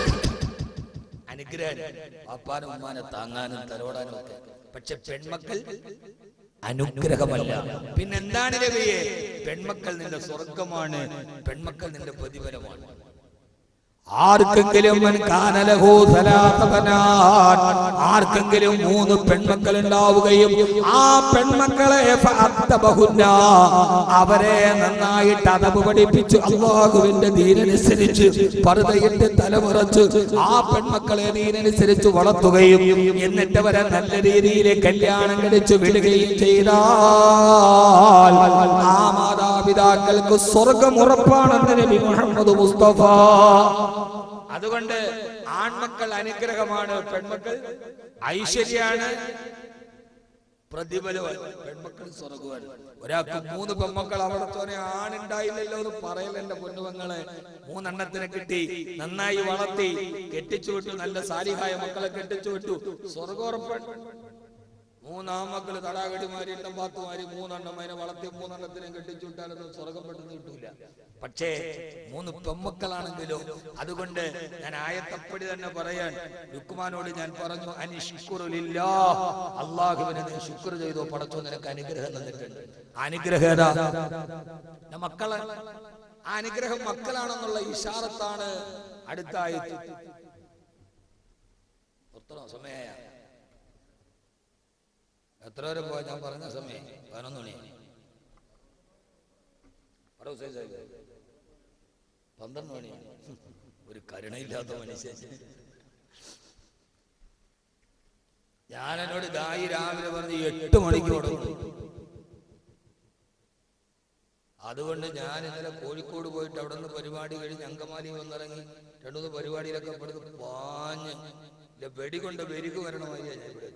അനുഗ്രഹം, പാപ്പാനും ഉമ്മാനെ താങ്ങാനും തലോടാനും ഒക്കെ. പക്ഷെ പെൺമക്കൾ അനുഗ്രഹമല്ല. പിന്നെന്താണ് നബിയെ? പെൺമക്കൾ നിന്റെ സ്വർഗമാണ്, പെൺമക്കൾ നിന്റെ പ്രതിഫലമാണ്. ആർക്കെങ്കിലും ആർക്കെങ്കിലും 3 പെൺമക്കൾ ഉണ്ടാവുകയും ആ പെൺമക്കളെ അവരെ നന്നായിട്ട് അദബ് പഠിപ്പിച്ചു അല്ലാഹുവിന്റെ ദീനനുസരിച്ച് പർദയിട്ട് തലമുറച്ച് ആ പെൺമക്കളെ ദീനനുസരിച്ച് വളർത്തുകയും എന്നിട്ട് അവരെ നല്ല രീതിയിൽ കല്യാണം കഴിച്ച് വിടുകയും ചെയ്താൽ ആ മാതാപിതാക്കൾക്ക് സ്വർഗം ഉറപ്പാണെന്ന് നബി മുഹമ്മദ് മുസ്തഫ. അതുകൊണ്ട് ആൺമക്കൾ അനുഗ്രഹമാണ്, പെൺമക്കൾ ഐശ്വര്യാണ്, പ്രതിഫലമാണ്. പെൺമക്കൾ സ്വർഗമാണ്. ഒരാൾക്ക് 3 പെൺമക്കൾ അവിടത്തോനെ ആണുണ്ടായില്ലല്ലോ എന്ന് പറയല. എന്റെ പൊന്നുമങ്ങളെ 3 എണ്ണത്തിനെ കിട്ടി, നന്നായി വളർത്തി, കെട്ടിച്ചു വിട്ടു, നല്ല സാലിഹായ മക്കളെ കെട്ടിച്ചു വിട്ടു, സ്വർഗോറപ്പാണ്. 3 ആൺമക്കള് തടാകടിമാരി എണ്ണമ്പാത്തുമാരി 3 എണ്ണം അതിനെ വളർത്തി 3 എണ്ണത്തിനെ കെട്ടിച്ചു വിട്ടാലൊന്നും സ്വർഗം പെട്ടെന്ന് കിട്ടൂല. പക്ഷേ 3 പെൺമക്കളാണെങ്കിലോ. അതുകൊണ്ട് ഞാൻ ആയത്തപ്പടി തന്നെ പറയാൻ ലുക്മാനോട് ഞാൻ പറഞ്ഞു, അനിഷ്കുറുലില്ലാഹ്, അല്ലാഹുവിനെ നീ ശുക്ർ ചെയ്തോ, പടച്ചോ നിനക്ക് അനുഗ്രഹം തന്നിട്ടുണ്ട്. അനുഗ്രഹം മക്കളെ, ആ അനുഗ്രഹം മക്കളാണെന്നുള്ള ഇശാറത്താണ് അടുത്ത ആയത്ത്. സമയ എത്ര വരെ പോയാ? ഞാൻ പറഞ്ഞ സമയം 11 മണി, 12 മണി. ഒരു കരുണയില്ലാത്ത മനുഷ്യൻ. ഞാനെന്നോട് ദായി രാവിലെ പറഞ്ഞ് 8 മണിക്ക് തുടങ്ങും. അതുകൊണ്ട് ഞാൻ ഇന്നലെ കോഴിക്കോട് പോയിട്ട് അവിടെ നിന്ന് പരിപാടി കഴിഞ്ഞ് അങ്കമാലി വന്നിറങ്ങി 2-3 പരിപാടിയിലൊക്കെ പെടുത്ത് പാഞ്ഞ് വെടികൊണ്ട് വെരുക്ക് വരണമായിരിക്കും. ഞാൻ ഇവിടെ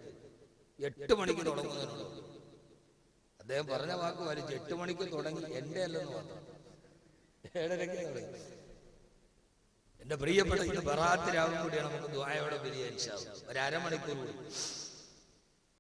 8 മണിക്ക് തുടങ്ങുന്നതിനുള്ളൂ. അദ്ദേഹം പറഞ്ഞ വാക്ക് വലിച്ച് 8 മണിക്ക് തുടങ്ങി, എന്റെ അല്ലെന്ന് മാത്രം 7:30 തുടങ്ങി. എന്റെ പ്രിയപ്പെട്ട, ഇത് ബറാത്ത് രാവും കൂടിയാണ്. നമുക്ക് ദുആയോടെ പിരിയാൻ ഇൻഷാ അല്ലാഹ്. ഒരു അരമണിക്കൂർ കൂടി.